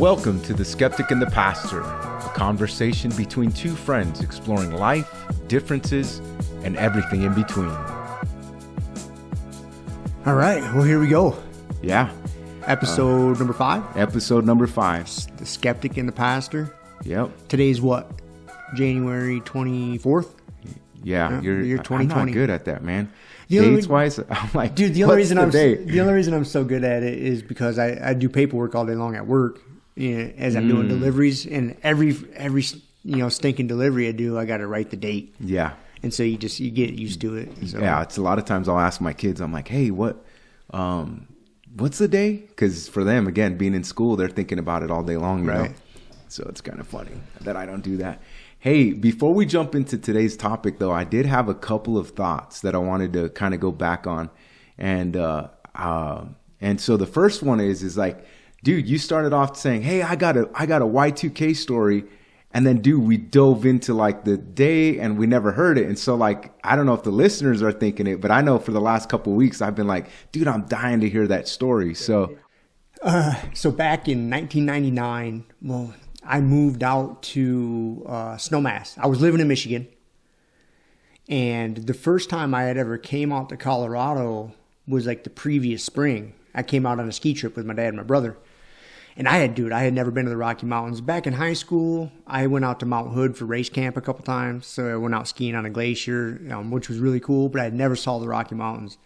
Welcome to The Skeptic and the Pastor, a conversation between two friends exploring life, differences, and everything in between. All right, well, here we go. Yeah. Episode number 5? Episode number 5. The Skeptic and the Pastor. Yep. Today's what? January 24th? Yeah, Year I'm 2020. not good at that, man. The only- Dates-wise, I'm like, Dude, the only reason I'm so so good at it is because I do paperwork all day long at work, as I'm doing deliveries, and every stinking delivery I do, I got to write the date. Yeah. And so you get used to it. So. Yeah, it's a lot of times I'll ask my kids, I'm like, hey, what's the day? Because for them, again, being in school, they're thinking about it all day long, you know? So it's kind of funny that I don't do that. Hey, before we jump into today's topic, though, I did have a couple of thoughts that I wanted to kind of go back on. And so the first one is like, dude, you started off saying, hey, I got a Y2K story. And then, dude, we dove into like the day and we never heard it. And so like, I don't know if the listeners are thinking it, but I know for the last couple of weeks, I've been like, dude, I'm dying to hear that story. So back in 1999, well, I moved out to Snowmass. I was living in Michigan. And the first time I had ever came out to Colorado was like the previous spring. I came out on a ski trip with my dad and my brother. And I had never been to the Rocky Mountains. Back in high school, I went out to Mount Hood for race camp a couple times. So I went out skiing on a glacier, which was really cool, but I had never saw the Rocky Mountains.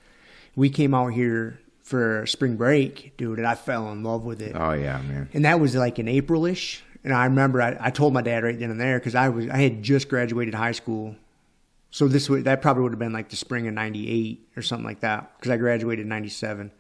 We came out here for spring break, dude, and I fell in love with it. Oh, yeah, man. And that was like in April-ish. And I remember I told my dad right then and there because I had just graduated high school. So that probably would have been like the spring of 98 or something like that because I graduated in 97.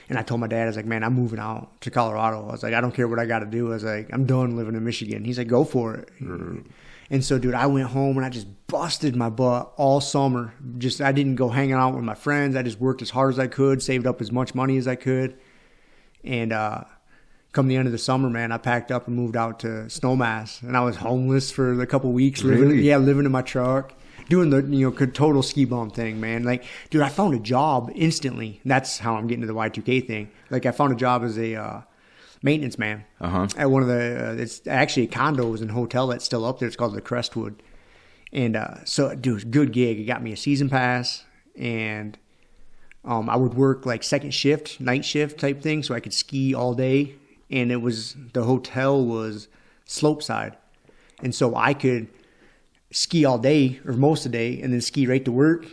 And I told my dad, I was like, man, I'm moving out to Colorado. I was like, I don't care what I got to do. I was like, I'm done living in Michigan. He's like, go for it. Mm-hmm. And so, dude, I went home and I just busted my butt all summer. I didn't go hanging out with my friends. I just worked as hard as I could, saved up as much money as I could. And come the end of the summer, man, I packed up and moved out to Snowmass. And I was homeless for a couple weeks. Living in my truck. Doing the total ski bum thing, man. Like, dude, I found a job instantly. That's how I'm getting to the Y2K thing. Like, I found a job as a maintenance man at one of the. It's actually a condo. It was in a hotel that's still up there. It's called the Crestwood. And so, dude, good gig. It got me a season pass, and I would work like second shift, night shift type thing, so I could ski all day. And the hotel was slope side, and so I could ski all day or most of the day and then ski right to work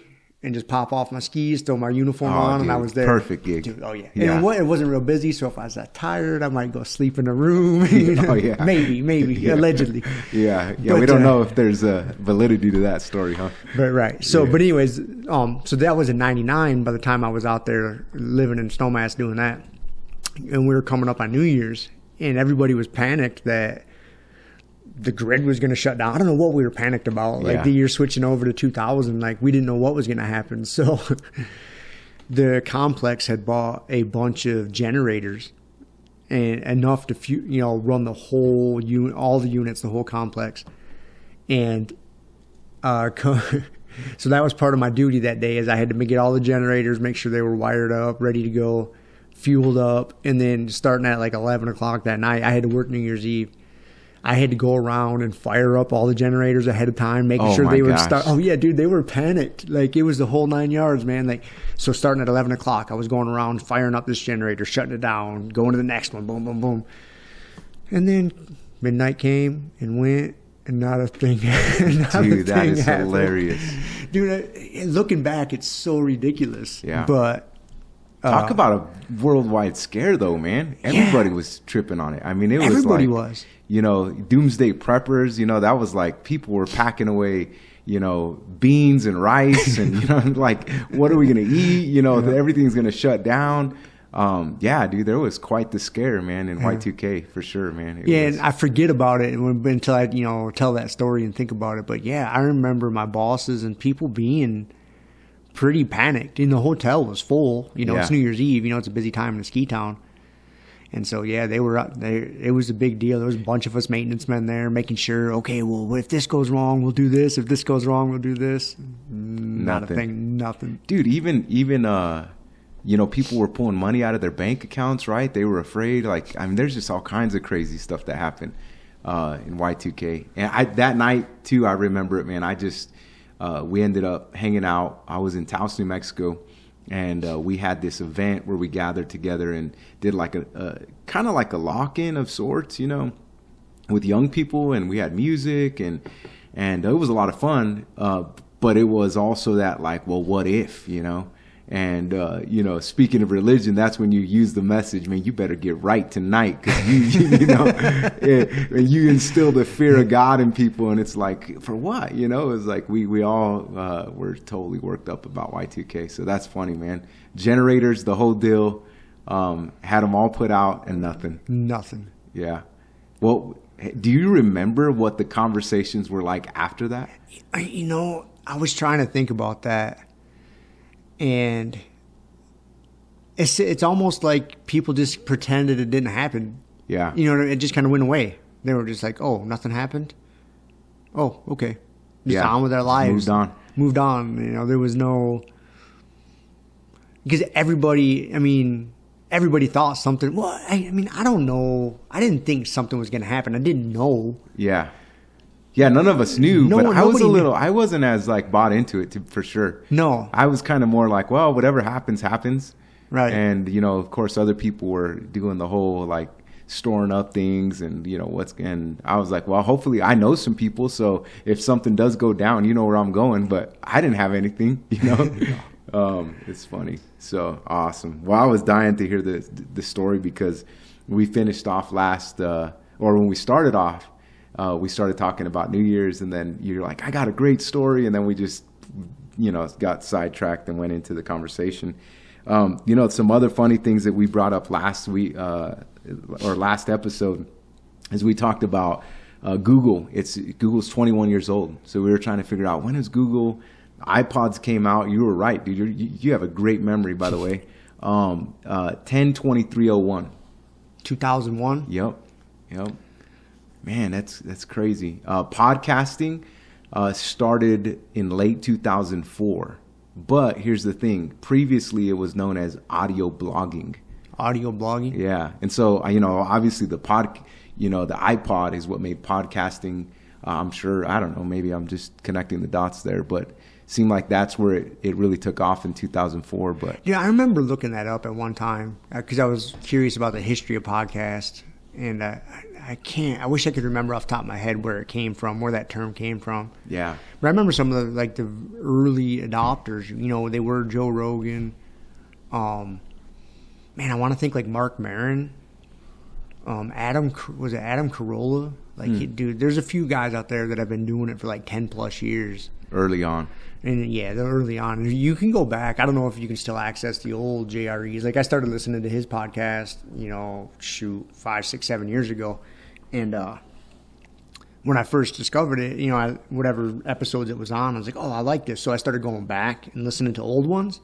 and just pop off my skis, throw my uniform on, dude, and I was there. Perfect gig. Dude, oh, yeah. And it wasn't real busy, so if I was that tired, I might go sleep in a room. Oh, yeah. Maybe, Yeah. allegedly. Yeah, But, we don't know if there's a validity to that story, huh? But right. So, But anyways, so that was in 99 by the time I was out there living in Snowmass doing that. And we were coming up on New Year's, and everybody was panicked that the grid was going to shut down. I don't know what we were panicked about. Like the year switching over to 2000, like we didn't know what was going to happen. So the complex had bought a bunch of generators and enough to run the whole unit, all the units, the whole complex. And so that was part of my duty that day, is I had to get all the generators, make sure they were wired up, ready to go, fueled up, and then starting at like 11 o'clock that night, I had to work New Year's Eve. I had to go around and fire up all the generators ahead of time, making sure they would start. Oh, yeah, dude, they were panicked. Like, it was the whole 9 yards, man. Like, so starting at 11 o'clock, I was going around firing up this generator, shutting it down, going to the next one, boom, boom, boom. And then midnight came and went, and not a thing Dude, that is happened. Hilarious. Dude, looking back, it's so ridiculous. Yeah. But talk about a worldwide scare, though, man. Everybody was tripping on it. I mean, everybody was. Doomsday preppers, that was like people were packing away, beans and rice and, like, what are we going to eat? Everything's going to shut down. Dude, there was quite the scare, man, in Y2K for sure, man. And I forget about it until I, tell that story and think about it. But yeah, I remember my bosses and people being pretty panicked. And the hotel was full. It's New Year's Eve. It's a busy time in a ski town. And so, yeah, they were up there. It was a big deal. There was a bunch of us maintenance men there making sure, okay, well, if this goes wrong, we'll do this. If this goes wrong, we'll do this. Not a thing. Nothing. Dude, even people were pulling money out of their bank accounts, right? They were afraid. Like, I mean, there's just all kinds of crazy stuff that happened in Y2K. And that night, too, I remember it, man. We ended up hanging out. I was in Taos, New Mexico, and we had this event where we gathered together and did like a kind of like a lock-in of sorts, with young people, and we had music, and it was a lot of fun. But it was also that, like, well, what if, And, speaking of religion, that's when you use the message, man, you better get right tonight, because you instill the fear of God in people. And it's like, for what? It's like we all were totally worked up about Y2K. So that's funny, man. Generators, the whole deal, had them all put out and nothing. Nothing. Yeah. Well, do you remember what the conversations were like after that? I was trying to think about that. And it's almost like people just pretended it didn't happen. Yeah. It just kind of went away. They were just like, oh, nothing happened? Oh, okay. Just on with their lives. Moved on. There was no... Because everybody thought something... Well, I don't know. I didn't think something was going to happen. I didn't know. Yeah. Yeah, none of us knew, but I wasn't as like bought into it for sure. No. I was kind of more like, well, whatever happens, happens. Right. And, of course, other people were doing the whole like storing up things and, and I was like, well, hopefully I know some people. So if something does go down, you know where I'm going, but I didn't have anything, It's funny. So awesome. Well, I was dying to hear the story because we finished off when we started off, we started talking about New Year's, and then you're like, I got a great story. And then we just, got sidetracked and went into the conversation. Some other funny things that we brought up last week, or last episode, is we talked about Google. Google's 21 years old. So we were trying to figure out, when is Google? iPods came out. You were right, dude. You have a great memory, by the way. 10/23/01. 2001? Yep. Man, that's crazy. Podcasting started in late 2004. But here's the thing. Previously, it was known as audio blogging. Audio blogging? Yeah. And so, obviously the iPod is what made podcasting, I'm sure, I don't know, maybe I'm just connecting the dots there, but it seemed like that's where it really took off in 2004. But yeah, I remember looking that up at one time because I was curious about the history of podcasts. And I wish I could remember off the top of my head where it came from, where that term came from. Yeah. But I remember some of the early adopters, they were Joe Rogan. Man, I want to think like Mark Maron. Adam Carolla? Dude, there's a few guys out there that have been doing it for like 10 plus years. Early on. And yeah, they're early on. You can go back. I don't know if you can still access the old JREs. Like I started listening to his podcast, 5, 6, 7 years ago. And when I first discovered it, whatever episodes it was on, I was like, oh, I like this. So I started going back and listening to old ones.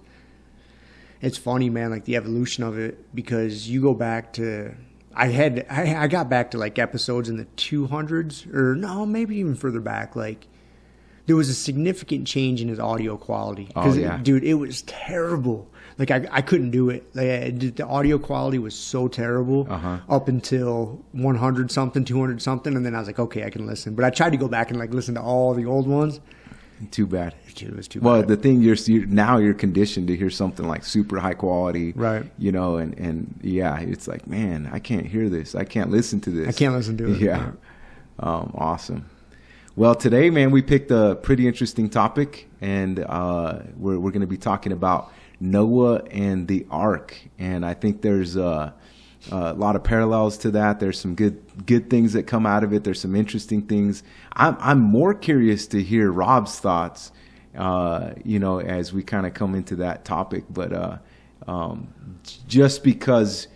It's funny, man, like the evolution of it, because you go back to... I got back to like episodes in the 200s, or no, maybe even further back. Like there was a significant change in his audio quality. Oh yeah, dude, it was terrible. Like I couldn't do it. Like, the audio quality was so terrible up until 100 something, 200 something, and then I was like, okay, I can listen. But I tried to go back and like listen to all the old ones. Too bad. It was too bad. Well, the thing you're conditioned to hear something like super high quality, right? And yeah, it's like, man, I can't hear this. I can't listen to this. I can't listen to it. Yeah. Awesome. Well, today, man, we picked a pretty interesting topic, and we're going to be talking about Noah and the Ark, and I think there's a lot of parallels to that. There's some good things that come out of it. There's some interesting things. I'm more curious to hear Rob's thoughts, as we kind of come into that topic. But just because,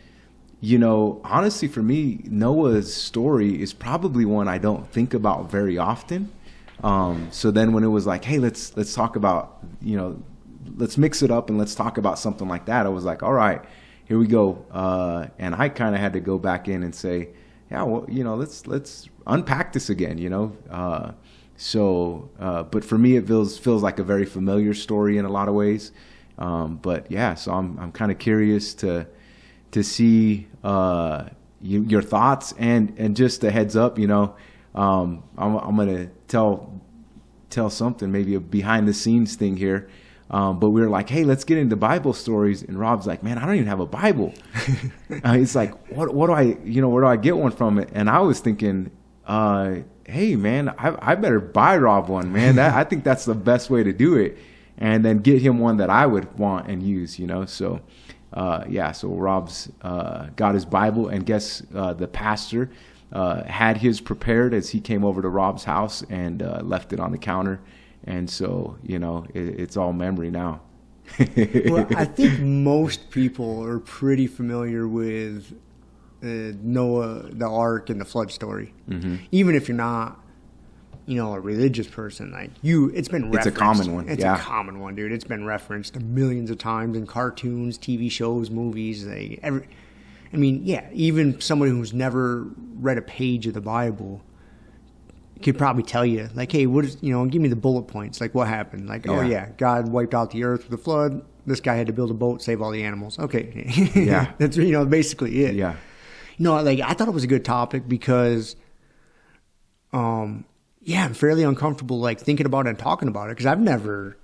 honestly, for me, Noah's story is probably one I don't think about very often. So then when it was like, hey, let's talk about, let's mix it up and let's talk about something like that, I was like, all right, here we go. And I kind of had to go back in and say, yeah, well, let's unpack this again, but for me, it feels like a very familiar story in a lot of ways. But yeah, so I'm kind of curious to see your thoughts, and just a heads up, I'm gonna tell something, maybe a behind the scenes thing here. But we were like, hey, let's get into Bible stories. And Rob's like, man, I don't even have a Bible. It's like, what do I, where do I get one from? And I was thinking, hey, man, I better buy Rob one, man. I think that's the best way to do it. And then get him one that I would want and use, So, so Rob's got his Bible, and guess the pastor had his prepared as he came over to Rob's house and left it on the counter. And so, it's all memory now. Well, I think most people are pretty familiar with Noah, the ark, and the flood story. Mm-hmm. Even if you're not, a religious person, it's been referenced. It's a common one. It's a common one, dude. It's been referenced millions of times in cartoons, TV shows, movies. Even somebody who's never read a page of the Bible could probably tell you, hey, what is, give me the bullet points. What happened? Oh yeah, God wiped out the earth with a flood. This guy had to build a boat, save all the animals. Okay. Yeah. That's, basically it. Yeah. I thought it was a good topic because, I'm fairly uncomfortable, thinking about it and talking about it. Cause I've never,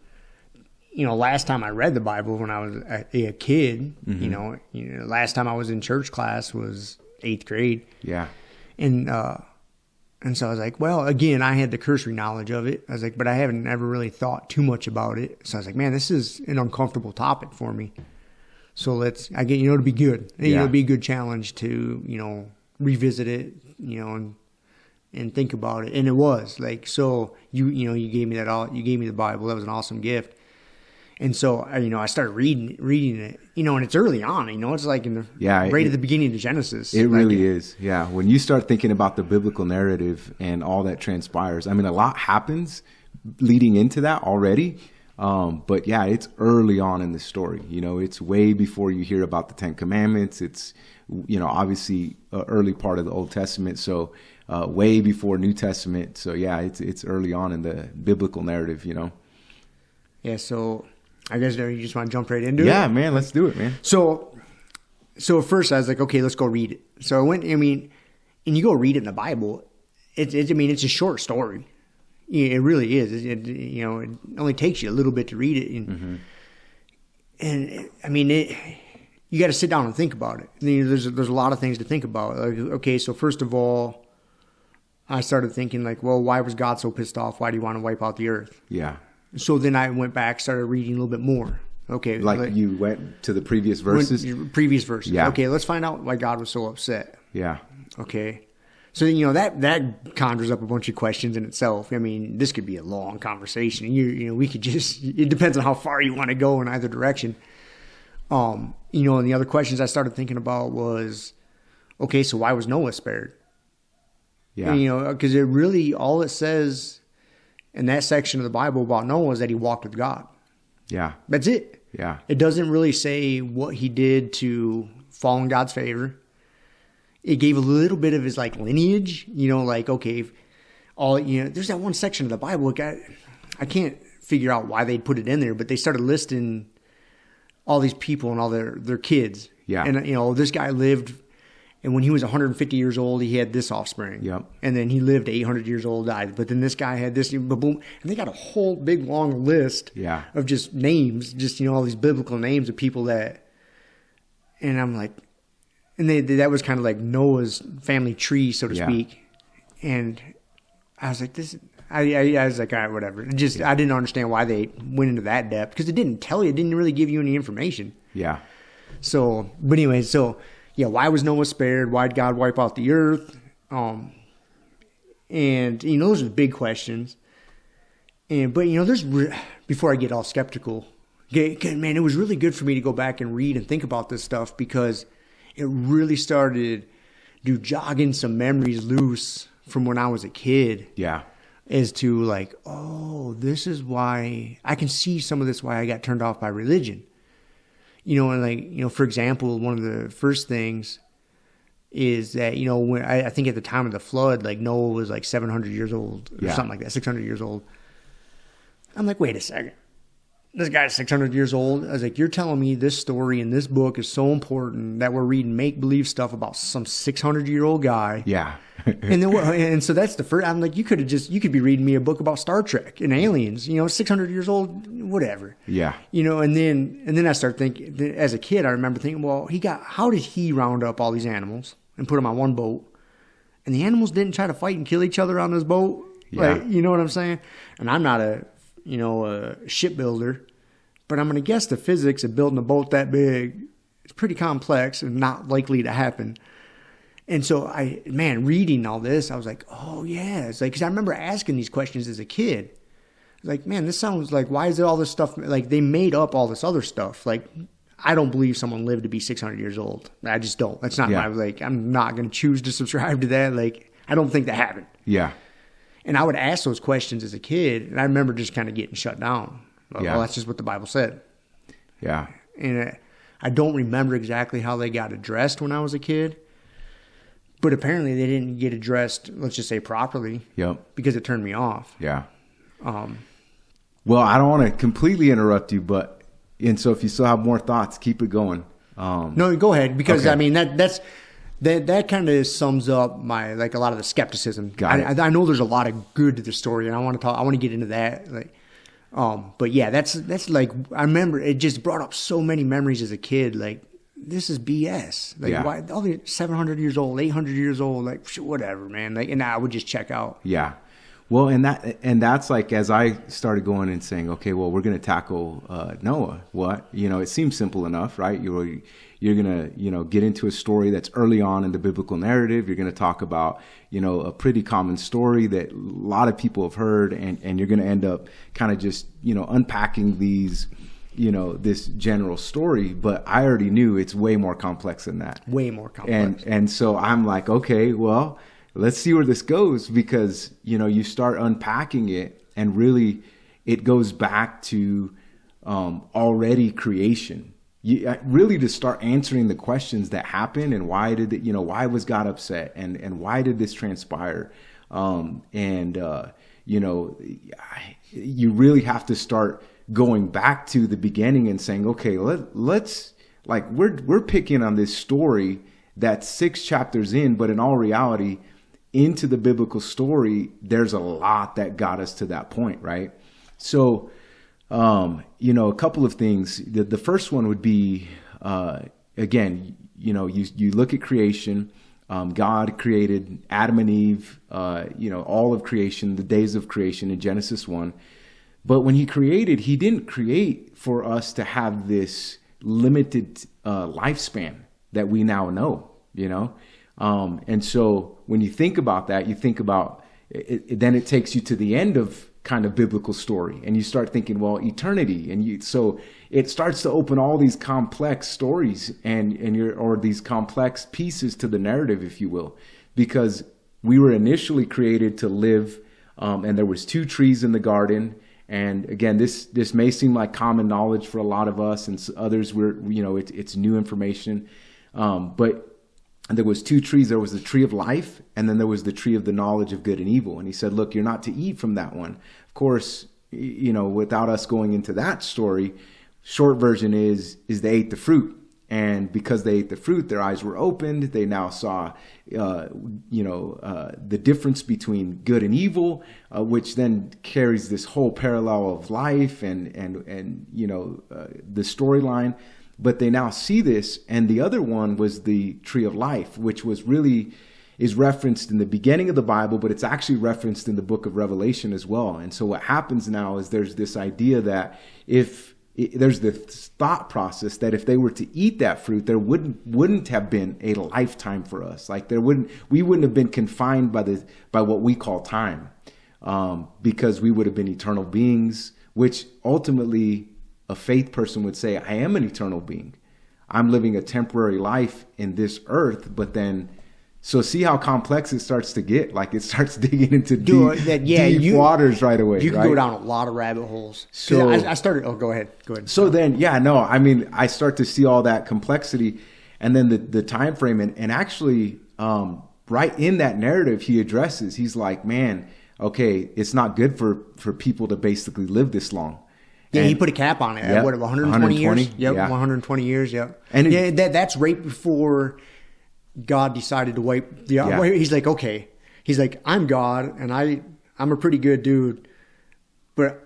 last time I read the Bible when I was a kid, mm-hmm. Last time I was in church class was 8th grade. Yeah. And so I was like, well, again, I had the cursory knowledge of it. I was like, but I haven't ever really thought too much about it. So I was like, man, this is an uncomfortable topic for me. So I get, to be good. It'd be a good challenge to, revisit it, and think about it. And it was so you gave me you gave me the Bible. That was an awesome gift. And so, I started reading it, and it's early on, it's in the, at the beginning of Genesis. It really is. Yeah. When you start thinking about the biblical narrative and all that transpires, a lot happens leading into that already. But yeah, it's early on in the story, it's way before you hear about the 10 Commandments. It's, obviously early part of the Old Testament. So, way before New Testament. So yeah, it's early on in the biblical narrative, Yeah. So, I guess you just want to jump right into it? Yeah, man, let's do it, man. So at first I was like, okay, let's go read it. So I went, and you go read it in the Bible. It's a short story. It really is. It only takes you a little bit to read it. And you got to sit down and think about it. There's a lot of things to think about. Okay, so first of all, I started thinking well, why was God so pissed off? Why do you want to wipe out the earth? Yeah. So then I went back, started reading a little bit more. Okay. You went to the previous verses? Previous verses. Yeah. Okay, let's find out why God was so upset. Yeah. Okay. So, that conjures up a bunch of questions in itself. This could be a long conversation. We could it depends on how far you want to go in either direction. And the other questions I started thinking about was, okay, so why was Noah spared? Yeah. Because it really, all it says in that section of the Bible about Noah is that he walked with God. Yeah. That's it. Yeah. It doesn't really say what he did to fall in God's favor. It gave a little bit of his lineage, okay, there's that one section of the Bible. I can't figure out why they'd put it in there, but they started listing all these people and all their kids. Yeah. And, this guy lived, and when he was 150 years old, he had this offspring. Yep. And then he lived 800 years old, died. But then this guy had this, boom. And they got a whole big long list of just names, all these biblical names of people that, and I'm like, and that was kind of like Noah's family tree, so to speak. And I was like, I was like, all right, whatever. I didn't understand why they went into that depth, because it didn't tell you, it didn't really give you any information. Yeah. So, but anyway, why was Noah spared? Why did God wipe out the earth? And those are the big questions. But before I get all skeptical, man, it was really good for me to go back and read and think about this stuff, because it really started to jogging some memories loose from when I was a kid. Yeah. As to this is why I can see some of this, why I got turned off by religion. For example, one of the first things is that, when I think at the time of the flood, Noah was 700 years old or something like that, 600 years old. I'm like, wait a second. this guy's 600 years old. I was like, you're telling me this story in this book is so important that we're reading make-believe stuff about some 600-year-old guy. Yeah. and so that's the first, I'm like, you could be reading me a book about Star Trek and aliens, 600 years old, whatever. Yeah. And then I start thinking, as a kid, I remember thinking, well, how did he round up all these animals and put them on one boat? And the animals didn't try to fight and kill each other on this boat. Yeah. Like, you know what I'm saying? And I'm not a shipbuilder, but I'm going to guess the physics of building a boat that big is pretty complex and not likely to happen. And so reading all this, I was like, oh yeah. It's like, cause I remember asking these questions as a kid. Like, man, this sounds like, why is it all this stuff? Like they made up all this other stuff. Like, I don't believe someone lived to be 600 years old. I just don't. That's not I'm not going to choose to subscribe to that. Like, I don't think that happened. Yeah. And I would ask those questions as a kid. And I remember just kind of getting shut down. Well, that's just what the Bible said. Yeah. And I don't remember exactly how they got addressed when I was a kid. But apparently they didn't get addressed, let's just say properly. Yep. Because it turned me off. Yeah. Well, I don't want to completely interrupt you, and so if you still have more thoughts, keep it going. No, go ahead. Because okay. I mean, that kind of sums up my, like, a lot of the skepticism. I know there's a lot of good to the story, and I want to get into that. Like, but yeah, that's like, I remember it just brought up so many memories as a kid. Like, this is BS. Like, why all the 700 years old, 800 years old, like, whatever, man. Like, and I would just check out. Yeah. Well, and that's like, as I started going and saying, okay, well, we're going to tackle Noah. What? It seems simple enough, right? You're going to, get into a story that's early on in the biblical narrative. You're going to talk about, a pretty common story that a lot of people have heard, and you're going to end up kind of just, unpacking these, this general story. But I already knew it's way more complex than that. Way more complex. And so I'm like, okay, well, let's see where this goes, because, you start unpacking it, and really it goes back to already creation. Really to start answering the questions that happened, and why did it, why was God upset, and why did this transpire? You really have to start going back to the beginning and saying, okay, let's like, we're picking on this story that's 6 chapters in, but in all reality, into the biblical story, there's a lot that got us to that point, right? So, a couple of things. The first one would be, again, you look at creation. God created Adam and Eve, all of creation, the days of creation in Genesis 1. But when he created, he didn't create for us to have this limited lifespan that we now know, and so when you think about that, you think about it, then it takes you to the end of kind of biblical story, and you start thinking, well, eternity, and so it starts to open all these complex stories or these complex pieces to the narrative, if you will, because we were initially created to live, and there was 2 trees in the garden. And again, this may seem like common knowledge for a lot of us, and others it's new information, but there was 2 trees. There was the tree of life, and then there was the tree of the knowledge of good and evil. And he said, look, you're not to eat from that one. Of course, without us going into that story, short version is they ate the fruit. And because they ate the fruit, their eyes were opened. They now saw, the difference between good and evil, which then carries this whole parallel of life and the storyline. But they now see this. And the other one was the tree of life, which is referenced in the beginning of the Bible, but it's actually referenced in the book of Revelation as well. And so what happens now is there's this idea that there's this thought process that if they were to eat that fruit, there wouldn't have been a lifetime for us. Like we wouldn't have been confined by what we call time, because we would have been eternal beings, which ultimately a faith person would say, I am an eternal being. I'm living a temporary life in this earth, but then, so see how complex it starts to get. Like it starts digging into deep waters right away. You can go down a lot of rabbit holes. So I started. Oh, go ahead. So then, I start to see all that complexity, and then the time frame, and actually, right in that narrative, he addresses. He's like, man, okay, it's not good for people to basically live this long. Yeah, he put a cap on it. What, 120 years? Yep, yeah. 120 years, yep. And that's right before God decided to wipe the... Yeah. He's like, okay. He's like, I'm God, and I'm a pretty good dude, but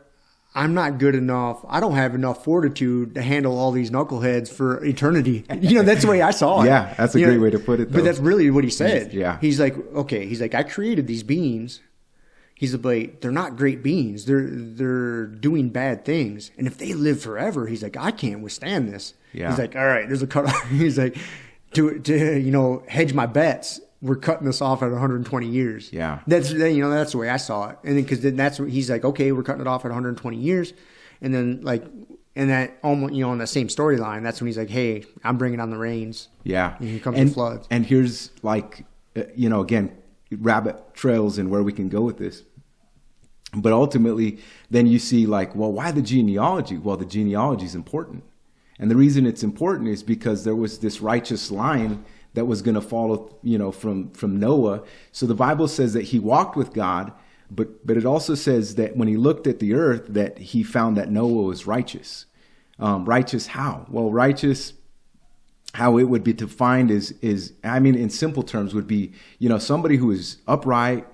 I'm not good enough. I don't have enough fortitude to handle all these knuckleheads for eternity. That's the way I saw it. Yeah, that's a great way to put it, though. But that's really what he said. Yeah. He's like, okay. He's like, I created these beings. He's like, they're not great beings. They're doing bad things. And if they live forever, he's like, I can't withstand this. Yeah. He's like, all right, there's a cut. He's like, to hedge my bets, we're cutting this off at 120 years. Yeah. That's the way I saw it. And then, because then that's what he's like, okay, we're cutting it off at 120 years. And then and that almost, on that same storyline, that's when he's like, hey, I'm bringing on the rains. Yeah. And here comes the floods. And here's again, rabbit trails and where we can go with this. But ultimately, then you see well, why the genealogy? Well, the genealogy is important. And the reason it's important is because there was this righteous line that was going to follow, from Noah. So the Bible says that he walked with God, but it also says that when he looked at the earth, that he found that Noah was righteous. Righteous how? Well, righteous, how it would be defined is in simple terms would be, somebody who is upright,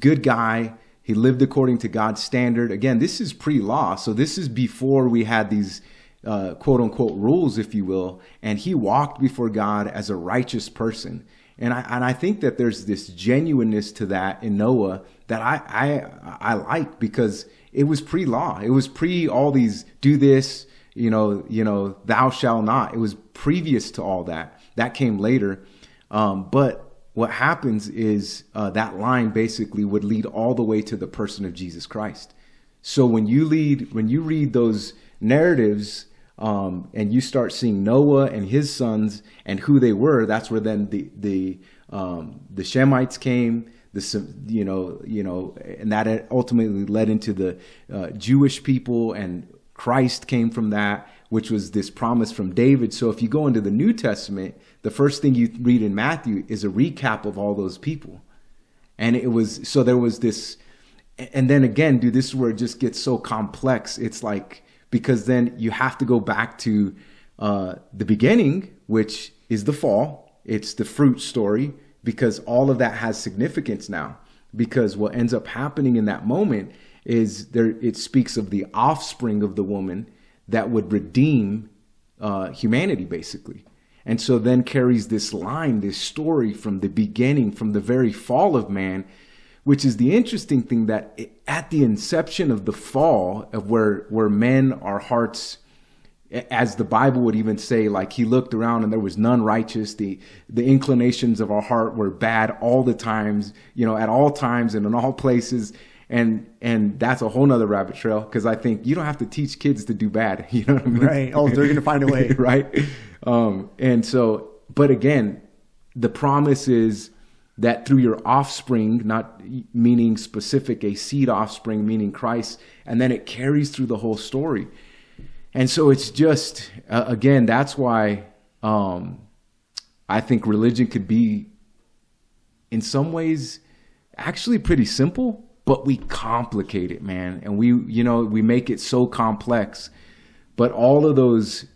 good guy. He lived according to God's standard. Again, this is pre-law. So this is before we had these quote unquote rules, if you will. And he walked before God as a righteous person. And I think that there's this genuineness to that in Noah that I like, because it was pre-law. It was pre all these do this, thou shalt not. It was previous to all that. That came later. But what happens is that line basically would lead all the way to the person of Jesus Christ. So when you read those narratives, and you start seeing Noah and his sons and who they were, that's where then the Shemites came, and that ultimately led into the Jewish people, and Christ came from that, which was this promise from David. So if you go into the New Testament, the first thing you read in Matthew is a recap of all those people. And there was this, and then again, dude, this is where it just gets so complex. It's because then you have to go back to the beginning, which is the fall. It's the fruit story, because all of that has significance now. Because what ends up happening in that moment is it speaks of the offspring of the woman that would redeem humanity, basically. And so then carries this line, this story from the beginning, from the very fall of man, which is the interesting thing, that at the inception of the fall, of where men, our hearts, as the Bible would even say, he looked around and there was none righteous. The inclinations of our heart were bad all the times, at all times and in all places. And that's a whole nother rabbit trail, because I think you don't have to teach kids to do bad. You know what I mean? Right. Oh, they're going to find a way. Right. And so, but again, the promise is that through your offspring, not meaning specific, a seed offspring, meaning Christ, and then it carries through the whole story. And so it's just, again, that's why I think religion could be, in some ways, actually pretty simple, but we complicate it, man. And we make it so complex. But all of those,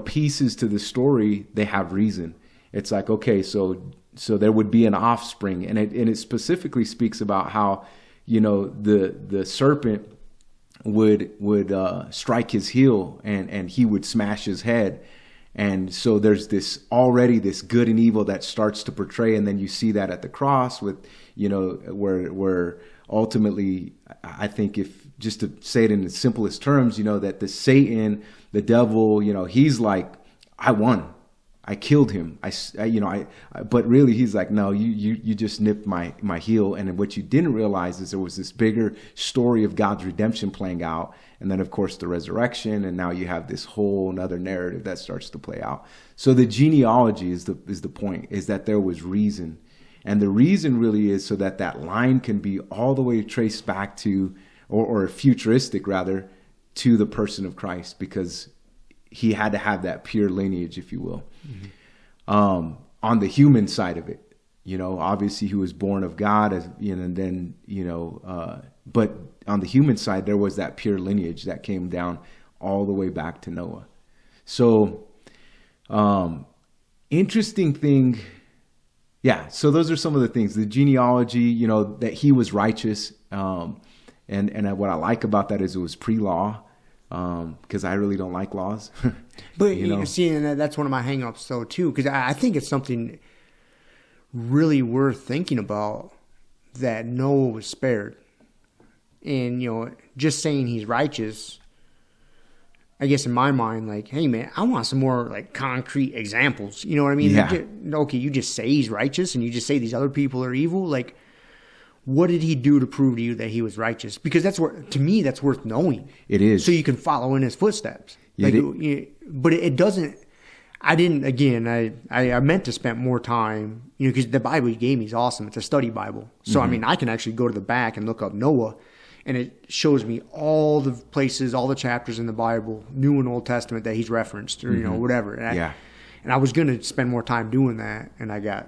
pieces to the story, they have reason. It's okay, so there would be an offspring, and it specifically speaks about how, the serpent would strike his heel and he would smash his head. And so there's this good and evil that starts to portray. And then you see that at the cross with, where ultimately, I think, if just to say it in the simplest terms, that the Satan, the devil, he's like, I won. I killed him. But really he's like, no, you just nipped my heel. And what you didn't realize is there was this bigger story of God's redemption playing out. And then of course the resurrection. And now you have this whole another narrative that starts to play out. So the genealogy is the point, is that there was reason. And the reason really is so that line can be all the way traced back to, or futuristic rather, to the person of Christ, because he had to have that pure lineage, if you will. Mm-hmm. On the human side of it, obviously he was born of God, and then, but on the human side, there was that pure lineage that came down all the way back to Noah. So, interesting thing. Yeah. So those are some of the things, the genealogy, that he was righteous. And what I like about that is it was pre-law. Because I really don't like laws. But see, and that's one of my hang-ups though too, because I think it's something really worth thinking about, that Noah was spared. And just saying he's righteous, I guess in my mind, like, hey man, I want some more like concrete examples. You know what I mean? Yeah. Okay, you just say he's righteous and you just say these other people are evil. Like, what did he do to prove to you that he was righteous? Because to me, that's worth knowing. It is. So you can follow in his footsteps. Yeah, but it doesn't. I didn't. Again, I meant to spend more time. Because the Bible he gave me is awesome. It's a study Bible. So I mean, I can actually go to the back and look up Noah, and it shows me all the places, all the chapters in the Bible, New and Old Testament, that he's referenced, or whatever. And I was going to spend more time doing that, and I got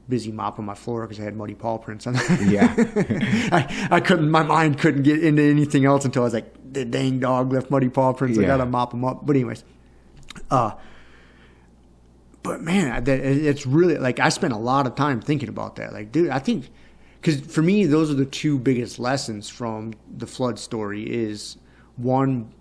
busy mopping my floor because I had muddy paw prints on that. Yeah. I couldn't, my mind couldn't get into anything else until I was like, the dang dog left muddy paw prints. I got to mop them up. But anyways, but man, it's really, like, I spent a lot of time thinking about that. Like, dude, I think, because for me, those are the two biggest lessons from the flood story is, one,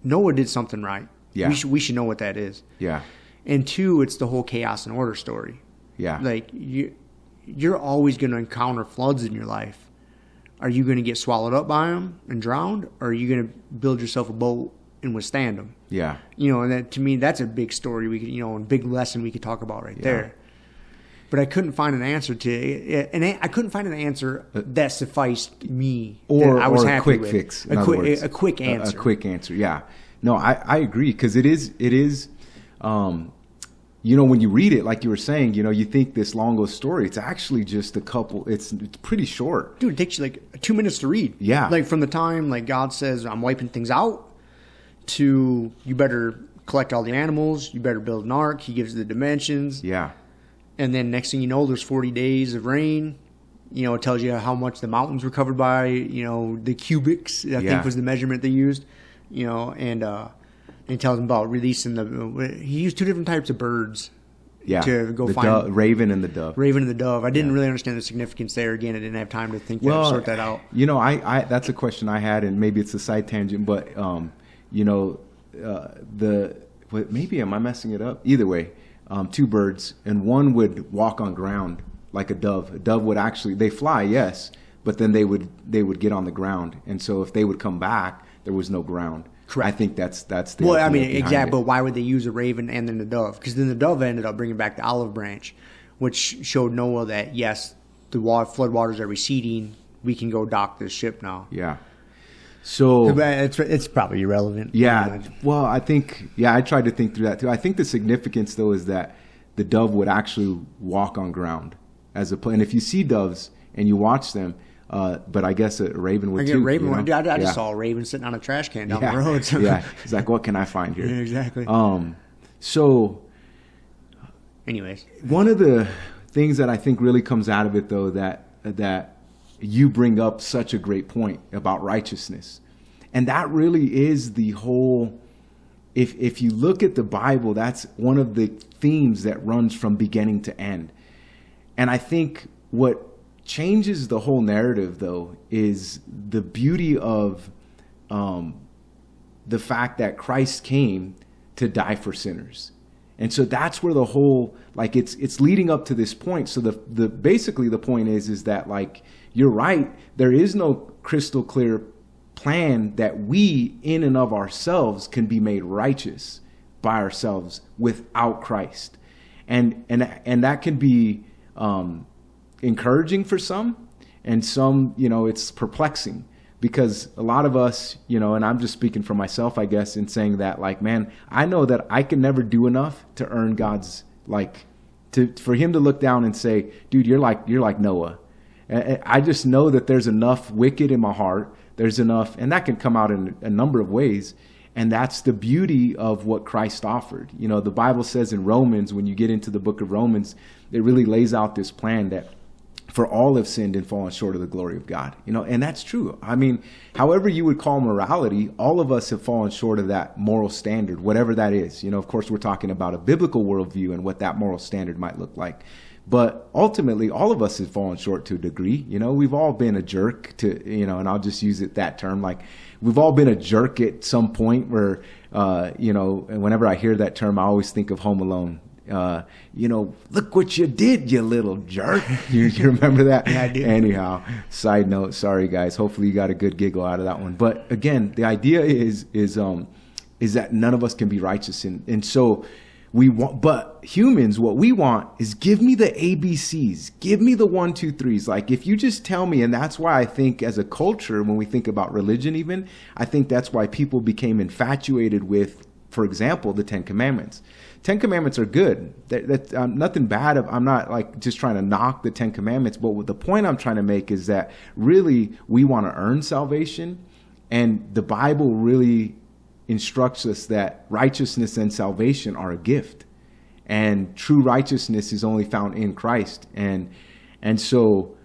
Noah did something right. Yeah. We should know what that is. Yeah. And two, it's the whole chaos and order story. Yeah. Like, you're always going to encounter floods in your life. Are you going to get swallowed up by them and drowned? Or are you going to build yourself a boat and withstand them? Yeah. And that, to me, that's a big story we could, a big lesson we could talk about right there. But I couldn't find an answer to it. And I couldn't find an answer that sufficed me. Or I was a happy quick with. fix. A quick answer. A quick answer. Yeah. No, I agree. Because it is, when you read it, like you were saying, you think this long story, it's actually just a couple, it's pretty short. Dude, it takes you like 2 minutes to read. Yeah. Like from the time like God says, I'm wiping things out, to you better collect all the animals, you better build an ark, he gives the dimensions. Yeah. And then next thing you know, there's 40 days of rain. It tells you how much the mountains were covered by, the cubics, I think was the measurement they used, and he tells them about releasing he used two different types of birds to go find. The raven and the dove. Raven and the dove. I didn't really understand the significance there. Again, I didn't have time to think sort that out. I that's a question I had, and maybe it's a side tangent, but, maybe am I messing it up? Either way, two birds, and one would walk on ground like a dove. A dove would actually, they fly, yes, but then they would get on the ground. And so if they would come back, there was no ground. Correct. I think that's the well, I mean, exactly. But why would they use a raven and then the dove? Because then the dove ended up bringing back the olive branch, which showed Noah that yes, the flood waters are receding. We can go dock this ship now. Yeah. So it's probably irrelevant. Yeah. Well, I think I tried to think through that too. I think the significance though is that the dove would actually walk on ground and if you see doves and you watch them. But I guess a raven would too. I just saw a raven sitting on a trash can down the road. So. Yeah, he's like, what can I find here? Yeah, exactly. So, anyways, one of the things that I think really comes out of it, though, that you bring up such a great point about righteousness, and that really is the whole. If you look at the Bible, that's one of the themes that runs from beginning to end, and I think what changes the whole narrative, though, is the beauty of the fact that Christ came to die for sinners. And so that's where the whole, like, it's leading up to this point. So the basically the point is that, like, you're right, there is no crystal clear plan that we in and of ourselves can be made righteous by ourselves without Christ. And that can be encouraging for some, and some, it's perplexing, because a lot of us, and I'm just speaking for myself, I guess, in saying that, like, man, I know that I can never do enough to earn God's, for him to look down and say, dude, you're like Noah. I just know that there's enough wicked in my heart. There's enough, and that can come out in a number of ways. And that's the beauty of what Christ offered. The Bible says in Romans, when you get into the book of Romans, it really lays out this plan that For all have sinned and fallen short of the glory of God. And that's true. I mean, however you would call morality, all of us have fallen short of that moral standard, whatever that is. Of course, we're talking about a biblical worldview and what that moral standard might look like. But ultimately, all of us have fallen short to a degree. We've all been a jerk and I'll just use that term. Like, we've all been a jerk at some point where, and whenever I hear that term, I always think of Home Alone. Look what you did, you little jerk. You remember that? Yeah, I do. Anyhow, side note, sorry guys. Hopefully you got a good giggle out of that one. But again, the idea is that none of us can be righteous. And so but humans, what we want is give me the ABCs, give me the 1, 2, 3s. Like, if you just tell me, and that's why I think as a culture, when we think about religion even, I think that's why people became infatuated with, for example, the 10 Commandments. 10 Commandments are good. That's nothing bad. I'm not like just trying to knock the 10 Commandments, but the point I'm trying to make is that really we want to earn salvation, and the Bible really instructs us that righteousness and salvation are a gift, and true righteousness is only found in Christ. And so,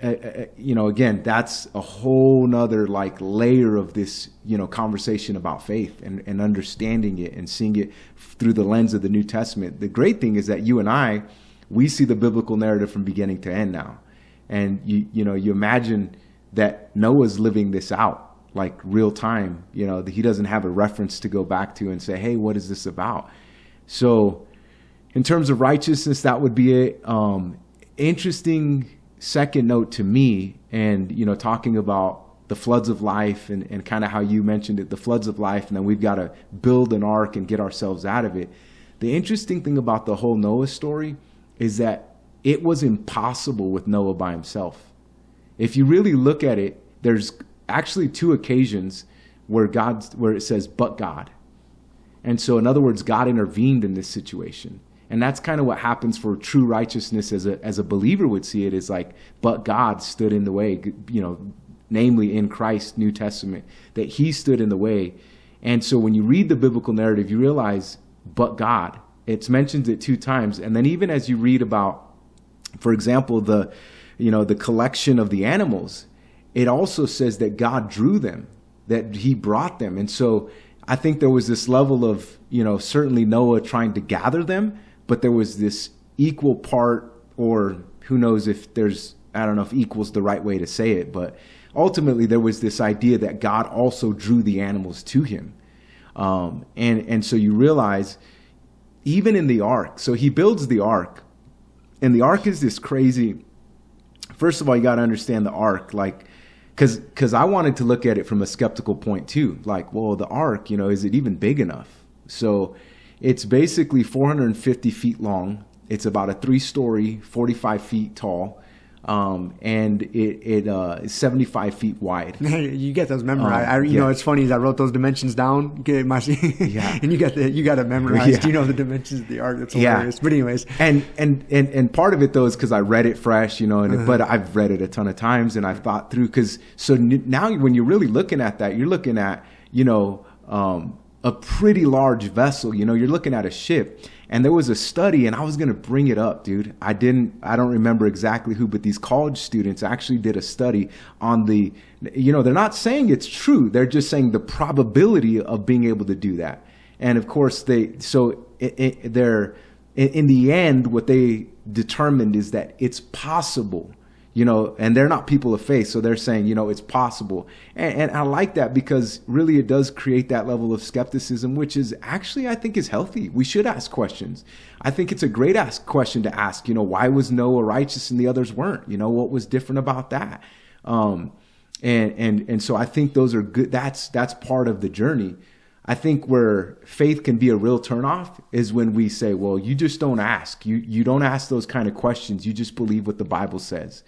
again, that's a whole nother like layer of this, conversation about faith and understanding it and seeing it through the lens of the New Testament. The great thing is that you and we see the biblical narrative from beginning to end now. And you imagine that Noah's living this out like real time, he doesn't have a reference to go back to and say, hey, what is this about? So in terms of righteousness, that would be a interesting second note to me. And, talking about the floods of life and kind of how you mentioned it, the floods of life, and then we've got to build an ark and get ourselves out of it. The interesting thing about the whole Noah story is that it was impossible with Noah by himself. If you really look at it, there's actually 2 occasions where it says, but God. And so in other words, God intervened in this situation. And that's kind of what happens for true righteousness as a believer would see it, is like, but God stood in the way, namely in Christ's New Testament, that he stood in the way. And so when you read the biblical narrative, you realize, but God, it's mentioned it 2 times. And then even as you read about, for example, the collection of the animals, it also says that God drew them, that he brought them. And so I think there was this level of, certainly Noah trying to gather them, but there was this equal part, or who knows if I don't know if equal's the right way to say it, but ultimately there was this idea that God also drew the animals to him. And so you realize, even in the ark, so he builds the ark, and the ark is this crazy, first of all, you got to understand the ark, like, because I wanted to look at it from a skeptical point too. Like, well, the ark, is it even big enough? So it's basically 450 feet long. It's about a 3-story, 45 feet tall. And it is 75 feet wide. You get those memorized. It's funny is I wrote those dimensions down. Yeah. And you got it memorized. Yeah. You know the dimensions of the ark. That's hilarious. Yeah. But anyways, and part of it though is because I read it fresh, but I've read it a ton of times and I've thought through. So now when you're really looking at that, you're looking at a pretty large vessel. You're looking at a ship. And there was a study, and I was going to bring it up, dude. I don't remember exactly who, but these college students actually did a study on they're not saying it's true. They're just saying the probability of being able to do that. And of course, in the end, what they determined is that it's possible, and they're not people of faith. So they're saying, it's possible. And I like that because really it does create that level of skepticism, which is actually, I think, is healthy. We should ask questions. I think it's a great question to ask, why was Noah righteous and the others weren't? What was different about that? And so I think those are good. That's part of the journey. I think where faith can be a real turnoff is when we say, well, you just don't ask. You don't ask those kind of questions. You just believe what the Bible says.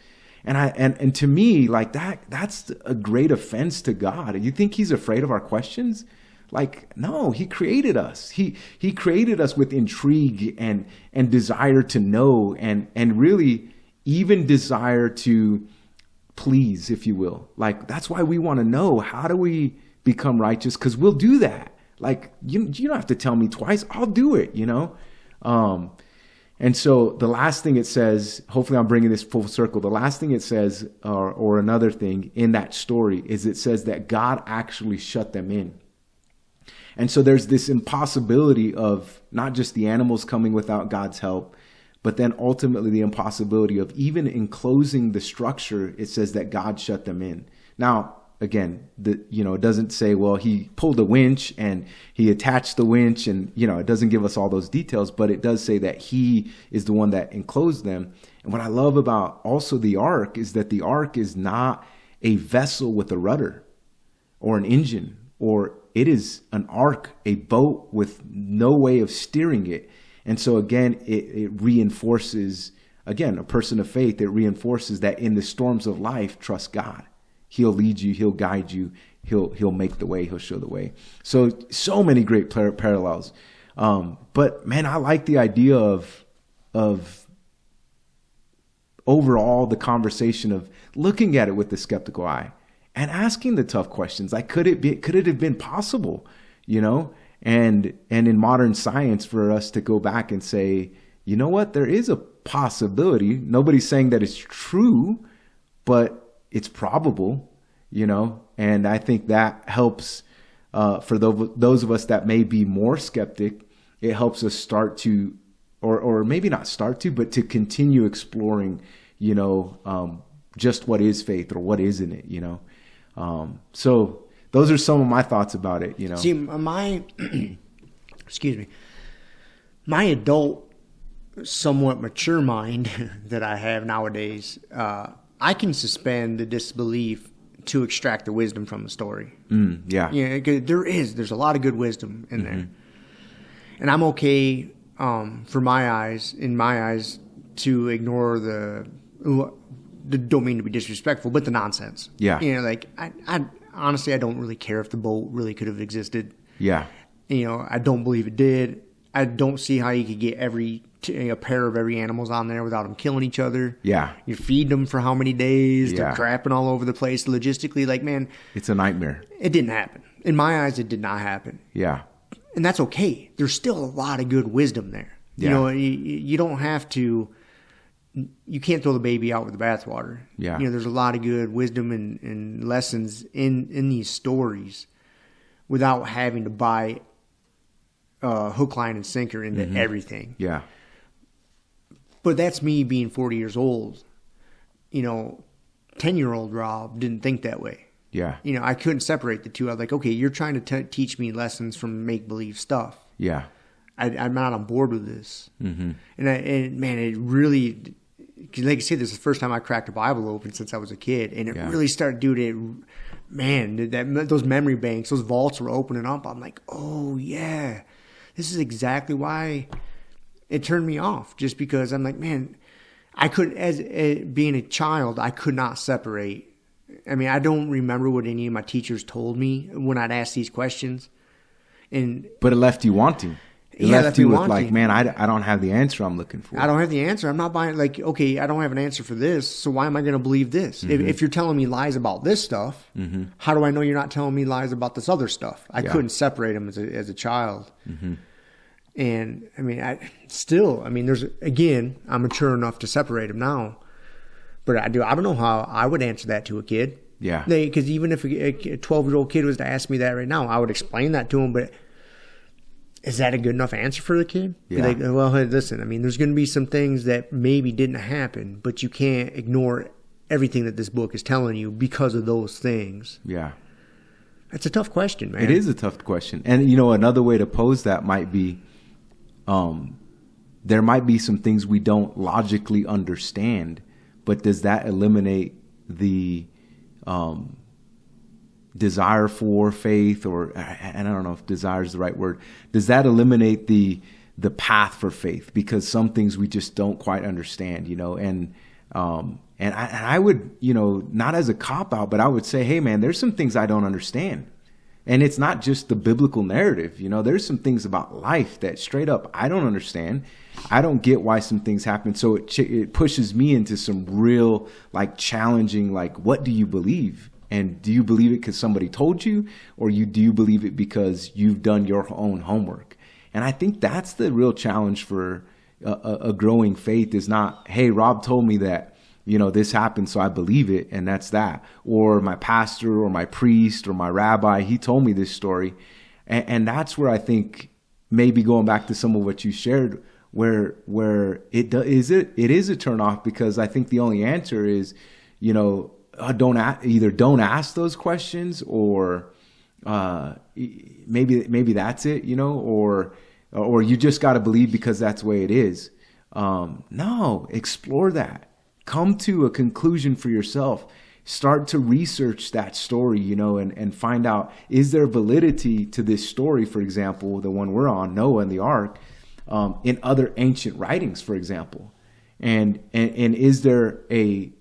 And to me, like that's a great offense to God. You think he's afraid of our questions? Like, no, he created us. He created us with intrigue and desire to know and really even desire to please, if you will. Like, that's why we want to know, how do we become righteous? Because we'll do that. Like, you don't have to tell me twice. I'll do it, And so the last thing it says, hopefully I'm bringing this full circle. The last thing it says, or another thing in that story, is it says that God actually shut them in. And so there's this impossibility of not just the animals coming without God's help, but then ultimately the impossibility of even enclosing the structure. It says that God shut them in. Now, again, it doesn't say, well, he pulled a winch and he attached the winch, and, it doesn't give us all those details, but it does say that he is the one that enclosed them. And what I love about also the ark is that the ark is not a vessel with a rudder or an engine, or it is an ark, a boat with no way of steering it. And so again, it reinforces, again, a person of faith. It reinforces that in the storms of life, trust God. He'll lead you. He'll guide you. He'll make the way. He'll show the way. So many great parallels. But man, I like the idea of overall the conversation of looking at it with the skeptical eye and asking the tough questions. Like, could it have been possible? And in modern science, for us to go back and say, you know what, there is a possibility. Nobody's saying that it's true, but it's probable, and I think that helps for those of us that may be more skeptic. It helps us start to, or maybe not start to, but to continue exploring, just what is faith or what isn't it, So those are some of my thoughts about it, See, my, excuse me, my adult, somewhat mature mind that I have nowadays, I can suspend the disbelief to extract the wisdom from the story. Yeah. There's a lot of good wisdom in there. And I'm okay, in my eyes, to ignore don't mean to be disrespectful, but the nonsense. Yeah. I honestly, I don't really care if the boat really could have existed. Yeah. I don't believe it did. I don't see how you could get a pair of every animals on there without them killing each other. Yeah. You feed them for how many days? Yeah. They're crapping all over the place. Logistically, man. It's a nightmare. It didn't happen. In my eyes, it did not happen. Yeah. And that's okay. There's still a lot of good wisdom there. Yeah. You don't have to, you can't throw the baby out with the bathwater. Yeah. There's a lot of good wisdom and lessons in these stories without having to buy hook, line, and sinker into everything. Yeah. But that's me being 40 years old. 10-year-old Rob didn't think that way. Yeah. I couldn't separate the two. I was like, okay, you're trying to teach me lessons from make-believe stuff. Yeah. I'm not on board with this. And man, it really, like I said, this is the first time I cracked a Bible open since I was a kid. And it really started doing it. Man, those memory banks, those vaults were opening up. I'm like, oh yeah, this is exactly why it turned me off. Just because I'm like, man, I couldn't, as being a child, I could not separate. I mean, I don't remember what any of my teachers told me when I'd ask these questions. But it left you wanting. It left you with like, man, I don't have the answer I'm looking for. I don't have the answer. I'm not buying, okay, I don't have an answer for this, so why am I going to believe this? If you're telling me lies about this stuff, how do I know you're not telling me lies about this other stuff? I couldn't separate them as a child. And I mean, I'm mature enough to separate them now. But I don't know how I would answer that to a kid. Yeah. Because even if a 12-year-old kid was to ask me that right now, I would explain that to him, but is that a good enough answer for the kid? Yeah. Well, hey, listen, I mean, there's going to be some things that maybe didn't happen, but you can't ignore everything that this book is telling you because of those things. Yeah. That's a tough question, man. It is a tough question. And, another way to pose that might be, there might be some things we don't logically understand, but does that eliminate the desire for faith, or I don't know if desire is the right word. Does that eliminate the path for faith? Because some things we just don't quite understand, and I would, not as a cop out, but I would say, hey man, there's some things I don't understand. And it's not just the biblical narrative, there's some things about life that straight up I don't understand. I don't get why some things happen. So it pushes me into some real challenging, what do you believe? And do you believe it because somebody told you, or do you believe it because you've done your own homework? And I think that's the real challenge for, a growing faith is not, hey, Rob told me that, this happened, so I believe it, and that's that. Or my pastor or my priest or my rabbi, he told me this story. And that's where I think, maybe going back to some of what you shared, where it is a turnoff, because I think the only answer is, don't ask those questions, or maybe that's it, or you just got to believe because that's the way it is. No, explore that. Come to a conclusion for yourself. Start to research that story, and find out, is there validity to this story, for example, the one we're on, Noah and the ark, in other ancient writings, for example. And is there a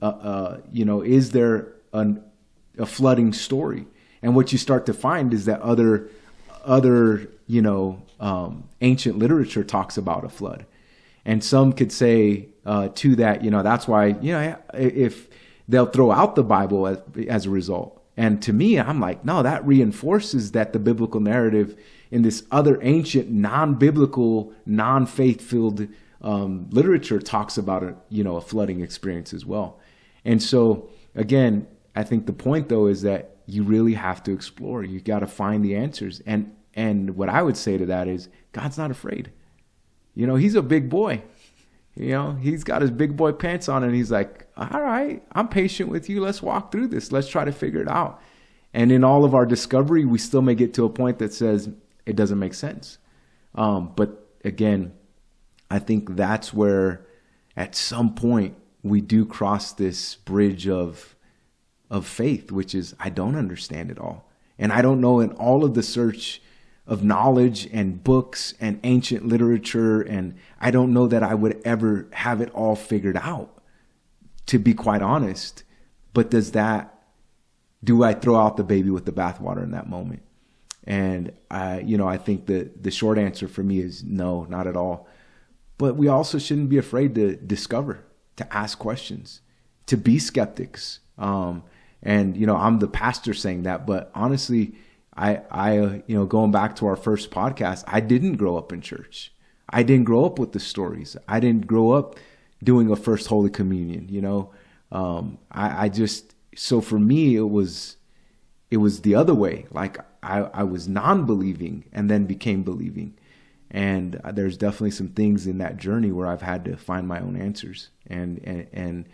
flooding story? And what you start to find is that other ancient literature talks about a flood. And some could say to that, that's why, if they'll throw out the Bible as a result. And to me, I'm like, no, that reinforces that the biblical narrative in this other ancient, non-biblical, non-faith-filled literature talks about a flooding experience as well. And so, again, I think the point, though, is that you really have to explore. You got to find the answers. And what I would say to that is, God's not afraid. He's a big boy. He's got his big boy pants on, and he's like, all right, I'm patient with you. Let's walk through this. Let's try to figure it out. And in all of our discovery, we still may get to a point that says it doesn't make sense. But again, I think that's where at some point we do cross this bridge of faith, which is, I don't understand it all. And I don't know, in all of the search of knowledge and books and ancient literature, and I don't know that I would ever have it all figured out, to be quite honest. But do I throw out the baby with the bathwater in that moment? And I think the short answer for me is no, not at all. But we also shouldn't be afraid to discover, to ask questions, to be skeptics. And I'm the pastor saying that, but honestly, I going back to our first podcast, I didn't grow up in church. I didn't grow up with the stories. I didn't grow up doing a first Holy Communion. So for me, it was the other way. Like I was non-believing and then became believing. And there's definitely some things in that journey where I've had to find my own answers. And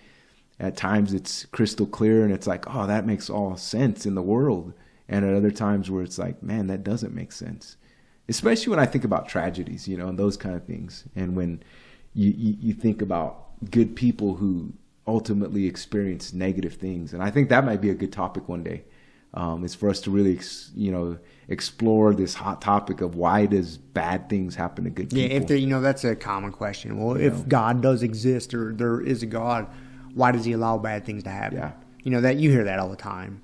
at times it's crystal clear and it's like, oh, that makes all sense in the world. And at other times where it's like, man, that doesn't make sense. Especially when I think about tragedies, and those kind of things. And when you think about good people who ultimately experience negative things. And I think that might be a good topic one day. Is for us to really, explore this hot topic of why does bad things happen to good people? Yeah, if there, that's a common question. Well, if God does exist, or there is a God, why does he allow bad things to happen? Yeah. That you hear that all the time.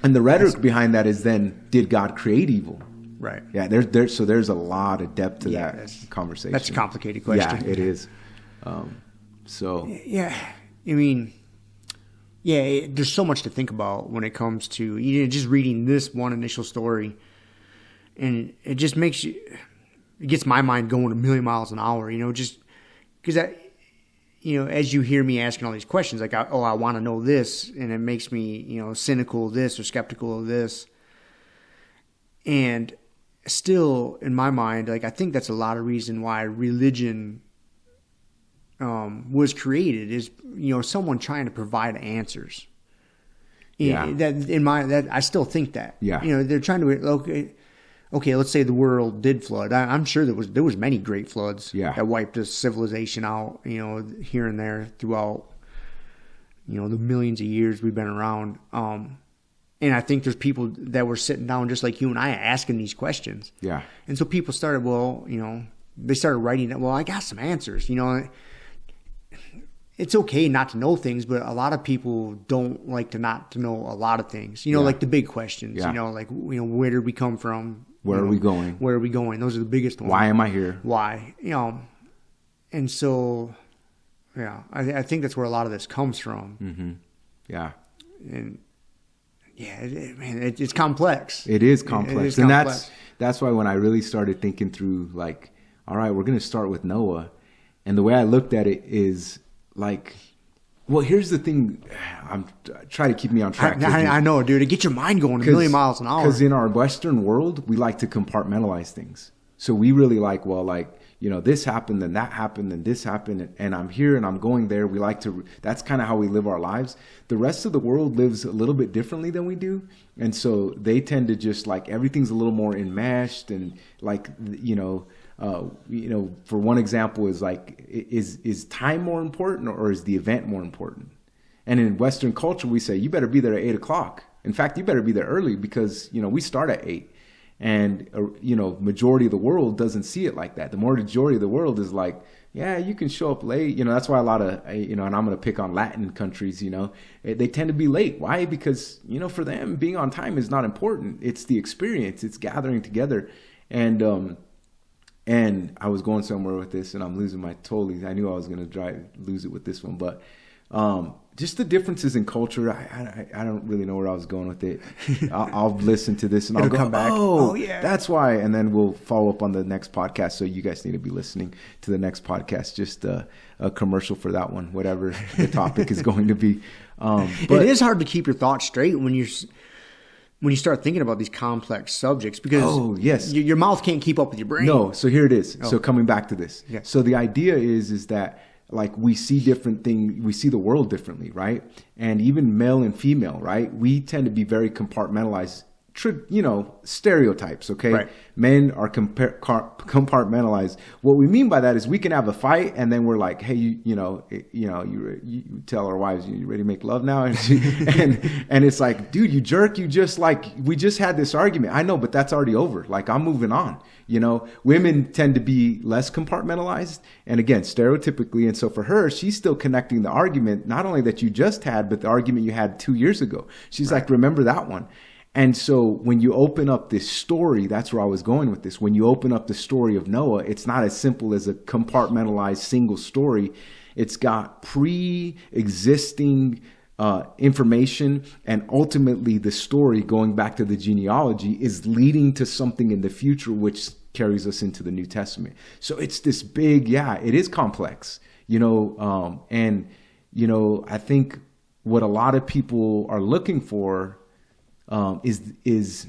And the rhetoric behind that is then, did God create evil? Right. Yeah, there's a lot of depth to that conversation. That's a complicated question. Yeah, it is. There's so much to think about when it comes to just reading this one initial story, and it just it gets my mind going a million miles an hour. Just because as you hear me asking all these questions, like, I want to know this, and it makes me, cynical of this or skeptical of this. And still, in my mind, like, I think that's a lot of reason why religion was created, is, someone trying to provide answers. Yeah. I still think that. Yeah. They're trying to, okay, let's say the world did flood. I'm sure there was many great floods that wiped a civilization out, here and there throughout, the millions of years we've been around. And I think there's people that were sitting down just like you and I asking these questions. Yeah. And so people started, they started writing that, I got some answers, It's okay not to know things, but a lot of people don't like to not to know a lot of things. Like the big questions. Where did we come from? Where are we going? Where are we going? Those are the biggest ones. Why am I here? Why? And so, I think that's where a lot of this comes from. Mm-hmm. Yeah. And it's complex. It is complex. It is and complex. That's why when I really started thinking through, like, all right, we're going to start with Noah. And the way I looked at it is like, well, here's the thing. I'm trying to keep me on track. I know, dude. To get your mind going a million miles an hour. Because in our Western world, we like to compartmentalize things. So we really like, well, like, you know, this happened, then that happened, then this happened, and I'm here and I'm going there. We like to, that's kind of how we live our lives. The rest of the world lives a little bit differently than we do. And so they tend to just like, everything's a little more enmeshed and like, for one example is like, is time more important or is the event more important? And in Western culture, we say, you better be there at 8:00. In fact, you better be there early because, you know, we start at 8. And, majority of the world doesn't see it like that. The majority of the world is like, yeah, you can show up late. You know, that's why a lot of, and I'm going to pick on Latin countries, they tend to be late. Why? Because, for them, being on time is not important. It's the experience. It's gathering together. And I was going somewhere with this and I'm losing my totally. I knew I was going to lose it with this one, but just the differences in culture. I don't really know where I was going with it. I'll listen to this and I'll come back. Oh, yeah, that's why. And then we'll follow up on the next podcast. So you guys need to be listening to the next podcast. Just a commercial for that one, whatever the topic is going to be. But it is hard to keep your thoughts straight when you start thinking about these complex subjects because your mouth can't keep up with your brain. No. So here it is. Oh. So coming back to this. Yeah. So the idea is that like we see different things, we see the world differently, right? And even male and female, right? We tend to be very compartmentalized, stereotypes, okay? Right. Men are compartmentalized. What we mean by that is we can have a fight and then we're like, hey, you tell our wives, you ready to make love now? And it's like, dude, you jerk, we just had this argument. I know, but that's already over. Like I'm moving on. Women tend to be less compartmentalized and again, stereotypically. And so for her, she's still connecting the argument, not only that you just had, but the argument you had 2 years ago. She's like, remember that one. And so when you open up this story, that's where I was going with this. When you open up the story of Noah, it's not as simple as a compartmentalized single story. It's got pre-existing information, and ultimately the story, going back to the genealogy, is leading to something in the future which carries us into the New Testament. So it's this big, it is complex, I think what a lot of people are looking for is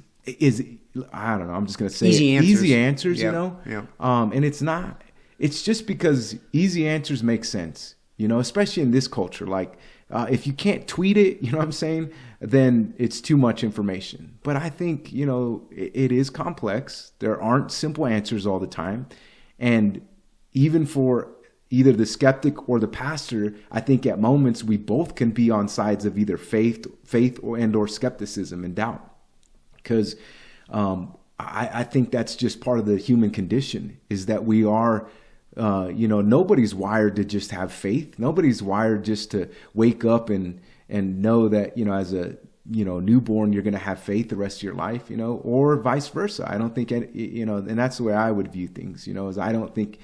I don't know, I'm just going to say easy answers, Yeah. And it's just because easy answers make sense, especially in this culture. Like, if you can't tweet it, you know what I'm saying, then it's too much information. But I think, it is complex. There aren't simple answers all the time. And even for either the skeptic or the pastor, I think at moments we both can be on sides of either faith or skepticism and doubt. Because I think that's just part of the human condition, is that we are, nobody's wired to just have faith. Nobody's wired just to wake up and know that, as a, newborn, you're going to have faith the rest of your life, or vice versa. I don't think, and that's the way I would view things, is I don't think,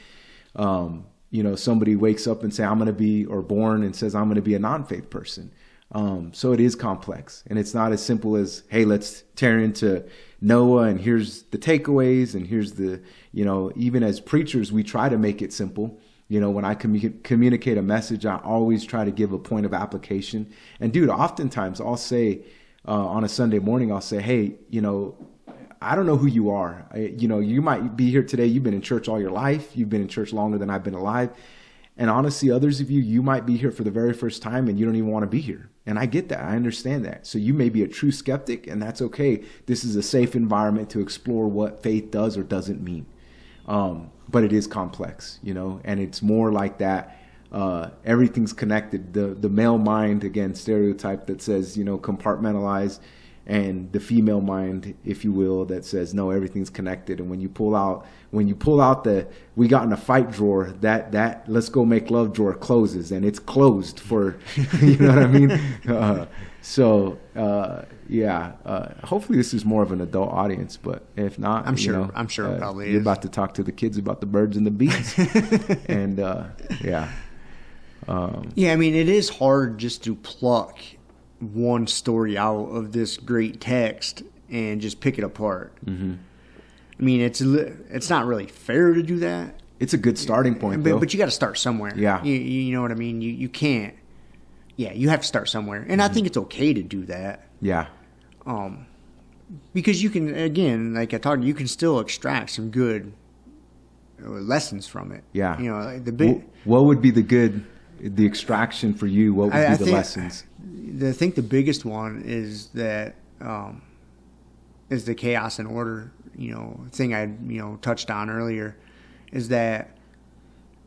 somebody wakes up and say, I'm going to be, or born and says, I'm going to be a non-faith person. So it is complex, and it's not as simple as, hey, let's tear into Noah and here's the takeaways and here's the, even as preachers, we try to make it simple. When I communicate a message, I always try to give a point of application. And dude, oftentimes I'll say, on a Sunday morning, I'll say, hey, I don't know who you are. You might be here today. You've been in church all your life. You've been in church longer than I've been alive. And honestly, others of you might be here for the very first time and you don't even want to be here. And I get that. I understand that. So you may be a true skeptic, and that's okay. This is a safe environment to explore what faith does or doesn't mean. But it is complex, and it's more like that. Everything's connected. The male mind, again, stereotype that says, compartmentalize, and the female mind, if you will, that says, no, everything's connected. And when you pull out the, we got in a fight drawer, that let's go make love drawer closes, and it's closed for, you know what I mean? Hopefully this is more of an adult audience, but if not, I'm sure it probably you're about to talk to the kids about the birds and the bees. And I mean, it is hard just to pluck one story out of this great text and just pick it apart. Mm-hmm. I mean, it's not really fair to do that, It's a good starting point, though. But you got to start somewhere. Yeah. You know what I mean? You can't. Yeah, you have to start somewhere. And I think it's okay to do that. Yeah. Because you can, again, like I talked, you can still extract some good lessons from it. Yeah. You know, what would be the extraction for you? What would be the lessons? I think the biggest one is that is the chaos and order, thing I touched on earlier, is that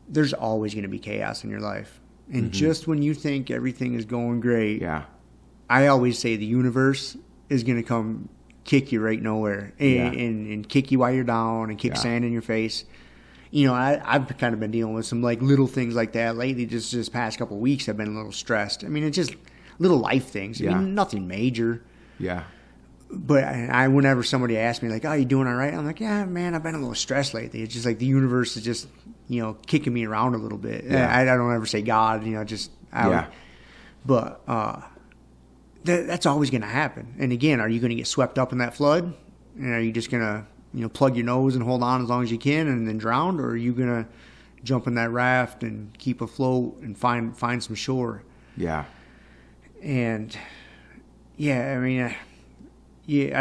there's always going to be chaos in your life. And just when you think everything is going great, I always say the universe is going to come kick you right nowhere and kick you while you're down and kick sand in your face. I've kind of been dealing with some like little things like that lately. Just this past couple of weeks, I've been a little stressed. I mean, it's just little life things. I mean, nothing major. Yeah. But whenever somebody asks me like, "Oh, you doing all right?" I'm like, "Yeah, man, I've been a little stressed lately." It's just like the universe is just kicking me around a little bit. Yeah. I don't ever say God, but that's always going to happen. And again, are you going to get swept up in that flood? And are you just going to plug your nose and hold on as long as you can and then drown, or are you going to jump in that raft and keep afloat and find some shore? Yeah. And I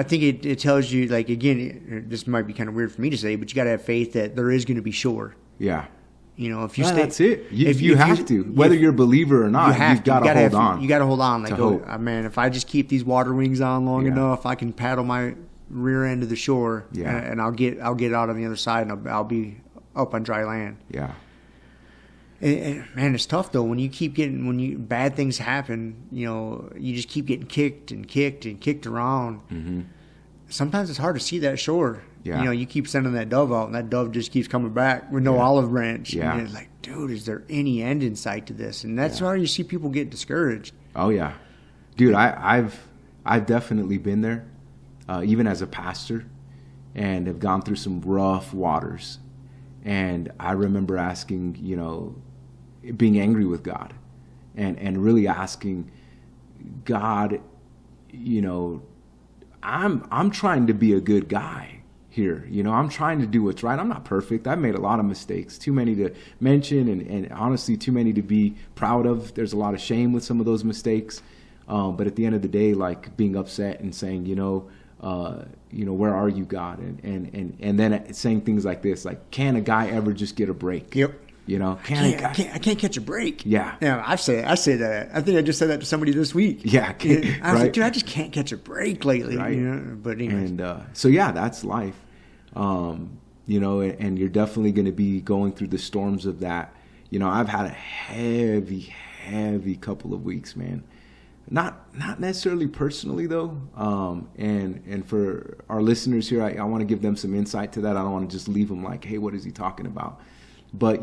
think it tells you, like, again, this might be kind of weird for me to say, but you got to have faith that there is going to be shore. Yeah. If you stay, that's it. You have to, whether you're a believer or not, you've got to hold on. You got to hold on. Like, man, if I just keep these water wings on long enough, I can paddle my rear end of the shore, and I'll get out on the other side, and I'll be up on dry land. Yeah. And man, it's tough though when bad things happen. You just keep getting kicked and kicked and kicked around. Mm-hmm. Sometimes it's hard to see that shore. Yeah. You keep sending that dove out, and that dove just keeps coming back with no olive branch. Yeah. And it's like, dude, is there any end in sight to this? And that's why you see people get discouraged. Oh yeah, dude, I've definitely been there, even as a pastor, and have gone through some rough waters. And I remember asking, being angry with God, and really asking God, I'm trying to be a good guy here. I'm trying to do what's right. I'm not perfect. I've made a lot of mistakes, too many to mention, and honestly, too many to be proud of. There's a lot of shame with some of those mistakes. But at the end of the day, like being upset and saying, where are you, God? And then saying things like this, like, can a guy ever just get a break? Yep. I can't catch a break. Yeah. Yeah, I say that. I think I just said that to somebody this week. Yeah. I was like, dude, I just can't catch a break lately. Right. But anyways. And so that's life. And you're definitely going to be going through the storms of that. I've had a heavy couple of weeks, man. Not necessarily personally though. And for our listeners here, I want to give them some insight to that. I don't want to just leave them like, hey, what is he talking about? But,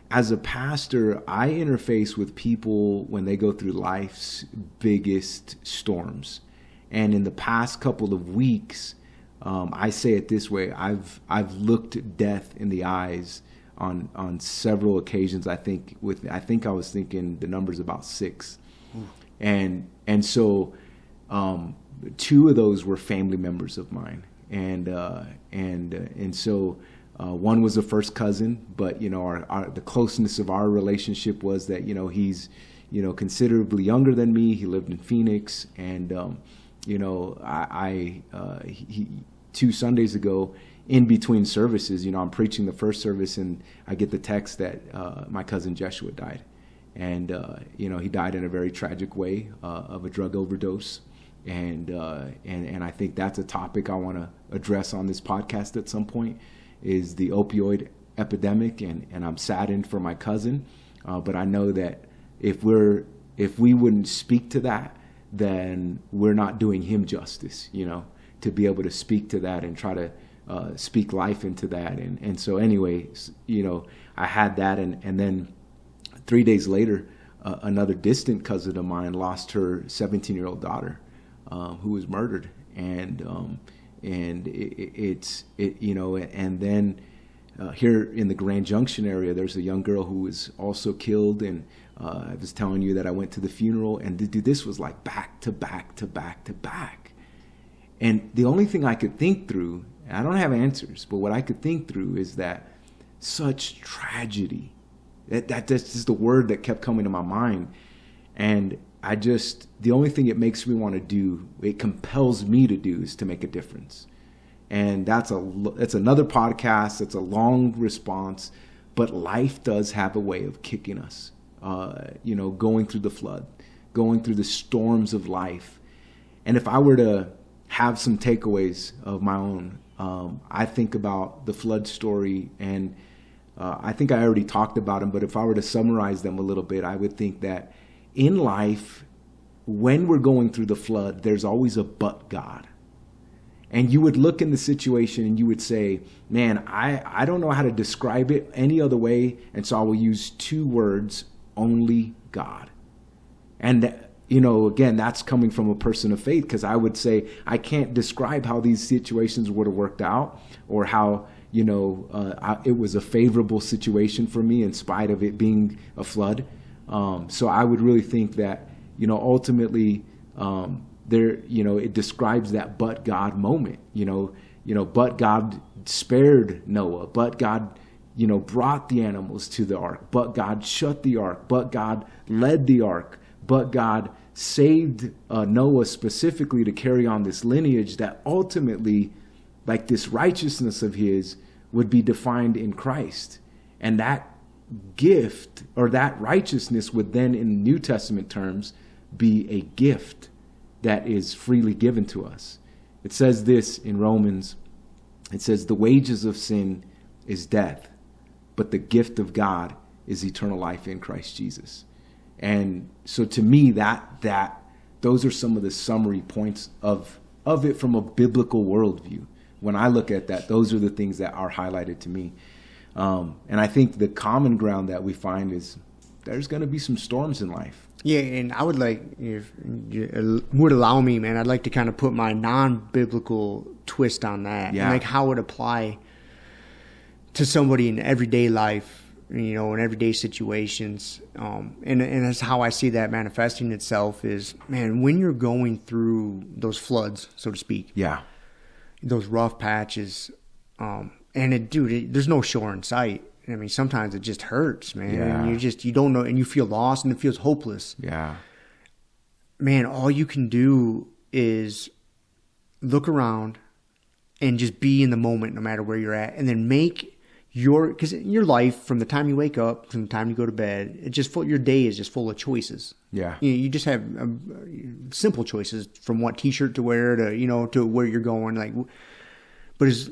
as a pastor, I interface with people when they go through life's biggest storms. And in the past couple of weeks, I say it this way, I've looked death in the eyes on several occasions. I think I was thinking the number's about 6. And so 2 of those were family members of mine. And so one was a first cousin, but the closeness of our relationship was that he's considerably younger than me. He lived in Phoenix, and he 2 Sundays ago, in between services, I'm preaching the first service, and I get the text that my cousin Joshua died, and he died in a very tragic way of a drug overdose. And I think that's a topic I want to address on this podcast at some point, is the opioid epidemic, and I'm saddened for my cousin, but I know that if we wouldn't speak to that, then we're not doing him justice, to be able to speak to that and try to speak life into that. And so anyway, I had that, and then 3 days later, another distant cousin of mine lost her 17-year-old daughter, who was murdered, and then here in the Grand Junction area, there's a young girl who was also killed, and I was telling you that I went to the funeral, and this was like back to back to back to back. And the only thing I could think through, and I don't have answers, but what I could think through is that such tragedy. That's just the word that kept coming to my mind. And the only thing it makes me want to do, it compels me to do, is to make a difference. And that's another podcast. That's a long response, but life does have a way of kicking us, going through the flood, going through the storms of life. And if I were to have some takeaways of my own, I think about the flood story, and I think I already talked about them, but if I were to summarize them a little bit, I would think that in life, when we're going through the flood, there's always a but God. And you would look in the situation and you would say, man, I don't know how to describe it any other way, and so I will use two words: only God. And again, that's coming from a person of faith, because I would say I can't describe how these situations would have worked out, or how it was a favorable situation for me in spite of it being a flood. So I would really think that ultimately it describes that but God moment. But God spared Noah, but God brought the animals to the ark, but God shut the ark, but God led the ark, but God saved Noah specifically to carry on this lineage that ultimately, like this righteousness of his, would be defined in Christ. And that gift, or that righteousness, would then, in New Testament terms, be a gift that is freely given to us. It says this in Romans. It says, the wages of sin is death, but the gift of God is eternal life in Christ Jesus. And so to me, that those are some of the summary points of it from a biblical worldview. When I look at that, those are the things that are highlighted to me. And I think the common ground that we find is there's going to be some storms in life. Yeah, and I would like, if you would allow me, man, I'd like to kind of put my non-biblical twist on that. Yeah. And like how it would apply to somebody in everyday life, in everyday situations. And that's how I see that manifesting itself is, man, when you're going through those floods, so to speak. Yeah. Those rough patches, there's no shore in sight. I mean, sometimes it just hurts, man. Yeah. And you don't know, and you feel lost, and it feels hopeless. Yeah. Man, all you can do is look around and just be in the moment no matter where you're at, and then make because your life, from the time you wake up, from the time you go to bed, your day is just full of choices. Yeah. You just have simple choices, from what t-shirt to wear to where you're going. But as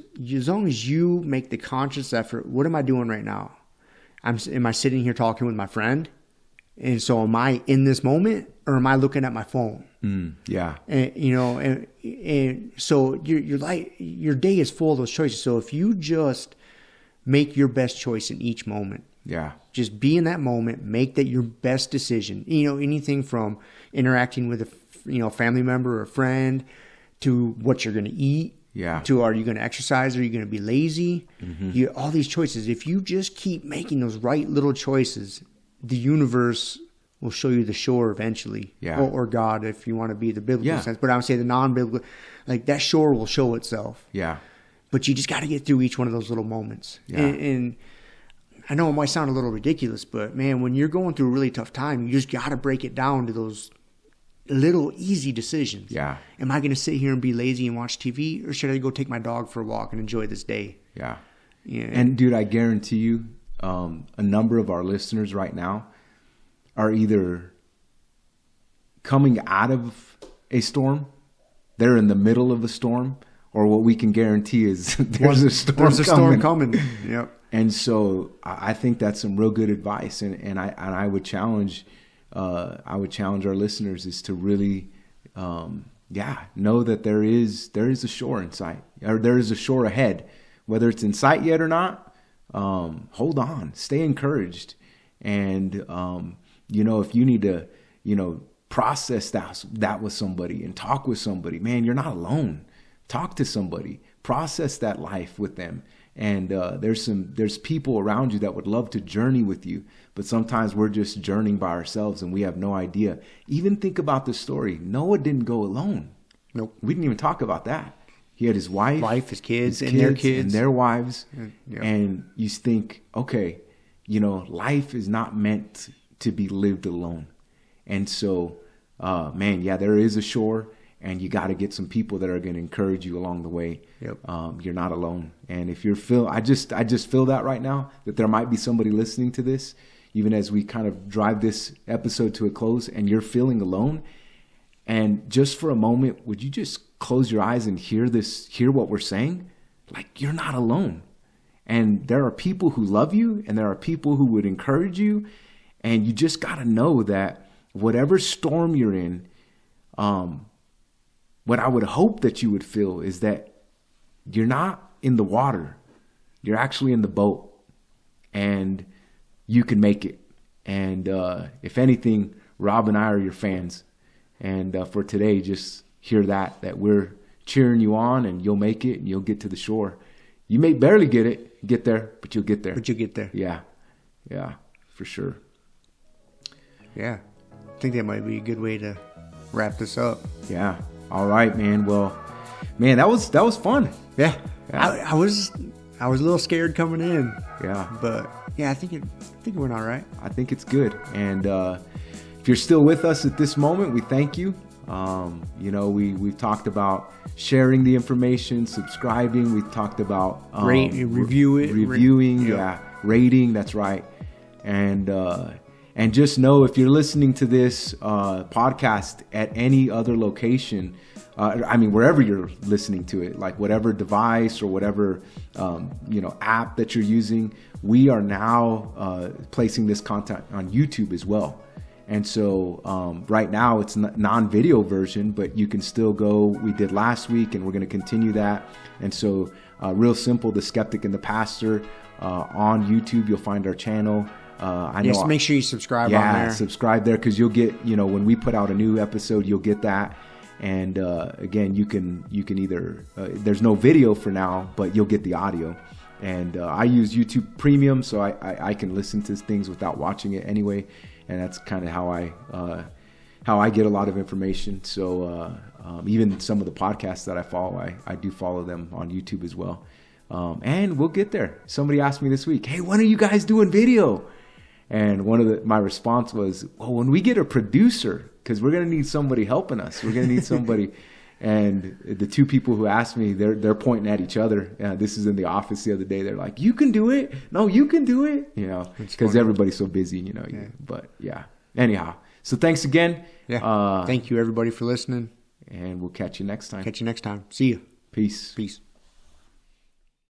long as you make the conscious effort, what am I doing right now? Am I sitting here talking with my friend? And so am I in this moment, or am I looking at my phone? Yeah. And so your day is full of those choices. So if you just make your best choice in each moment. Yeah. Just be in that moment, make that your best decision. Anything from interacting with a family member or a friend, to what you're going to eat. Yeah. To, are you going to exercise? Are you going to be lazy? Mm-hmm. All these choices. If you just keep making those right little choices, the universe will show you the shore eventually. Yeah. Or God, if you want to be the biblical sense. But I would say the non-biblical, like that shore will show itself. Yeah. But you just got to get through each one of those little moments. Yeah. And I know it might sound a little ridiculous, but man, when you're going through a really tough time, you just got to break it down to those little easy decisions. Yeah. Am I going to sit here and be lazy and watch TV, or should I go take my dog for a walk and enjoy this day? Yeah. Yeah. And dude, I guarantee you, a number of our listeners right now are either coming out of a storm, they're in the middle of a storm, or what we can guarantee is there's a storm coming. Yep. And so I think that's some real good advice, and I would challenge our listeners is to really know that there is a shore in sight, or there is a shore ahead, whether it's in sight yet or not. Hold on, stay encouraged, and if you need to process that with somebody and talk with somebody, man, you're not alone. Talk to somebody, process that life with them. And there's people around you that would love to journey with you, but sometimes we're just journeying by ourselves and we have no idea. Even think about the story. Noah didn't go alone. Nope. We didn't even talk about that. He had his wife, his kids, and their kids. And their wives. Yep. And you think, okay, life is not meant to be lived alone. And so, there is a shore, and you got to get some people that are going to encourage you along the way. Yep. You're not alone. And if I just feel that right now, that there might be somebody listening to this, even as we kind of drive this episode to a close, and you're feeling alone. And just for a moment, would you just close your eyes and hear what we're saying? Like, you're not alone. And there are people who love you, and there are people who would encourage you. And you just got to know that whatever storm you're in, what I would hope that you would feel is that you're not in the water. You're actually in the boat, and you can make it. And if anything, Rob and I are your fans. And for today, just hear that we're cheering you on, and you'll make it, and you'll get to the shore. You may barely get there, but you'll get there. Yeah, for sure. Yeah, I think that might be a good way to wrap this up. Yeah. All right, man. Well, man, that was fun. Yeah. I was a little scared coming in. Yeah. But yeah, I think it went all right. I think it's good. And if you're still with us at this moment, we thank you. We've talked about sharing the information, subscribing. We've talked about reviewing, rating. That's right. And just know, if you're listening to this podcast at any other location, wherever you're listening to it, like whatever device or whatever, app that you're using, we are now placing this content on YouTube as well. And so right now it's non-video version, but you can still go. We did last week, and we're going to continue that. And so real simple, The Skeptic and the Pastor on YouTube. You'll find our channel. Make sure you subscribe on there. Yeah, subscribe there, because you'll get, when we put out a new episode, you'll get that. And again, you can either, there's no video for now, but you'll get the audio. And I use YouTube Premium, so I can listen to things without watching it anyway. And that's kind of how I get a lot of information. So even some of the podcasts that I follow, I do follow them on YouTube as well. And we'll get there. Somebody asked me this week, hey, when are you guys doing video? And my response was, well, when we get a producer, because we're going to need somebody helping us. We're going to need somebody. And the two people who asked me, they're pointing at each other. This is in the office the other day. They're like, you can do it. No, you can do it. Because everybody's so busy, Yeah. But yeah. Anyhow, so thanks again. Yeah. Thank you, everybody, for listening. And we'll catch you next time. See you. Peace. Peace.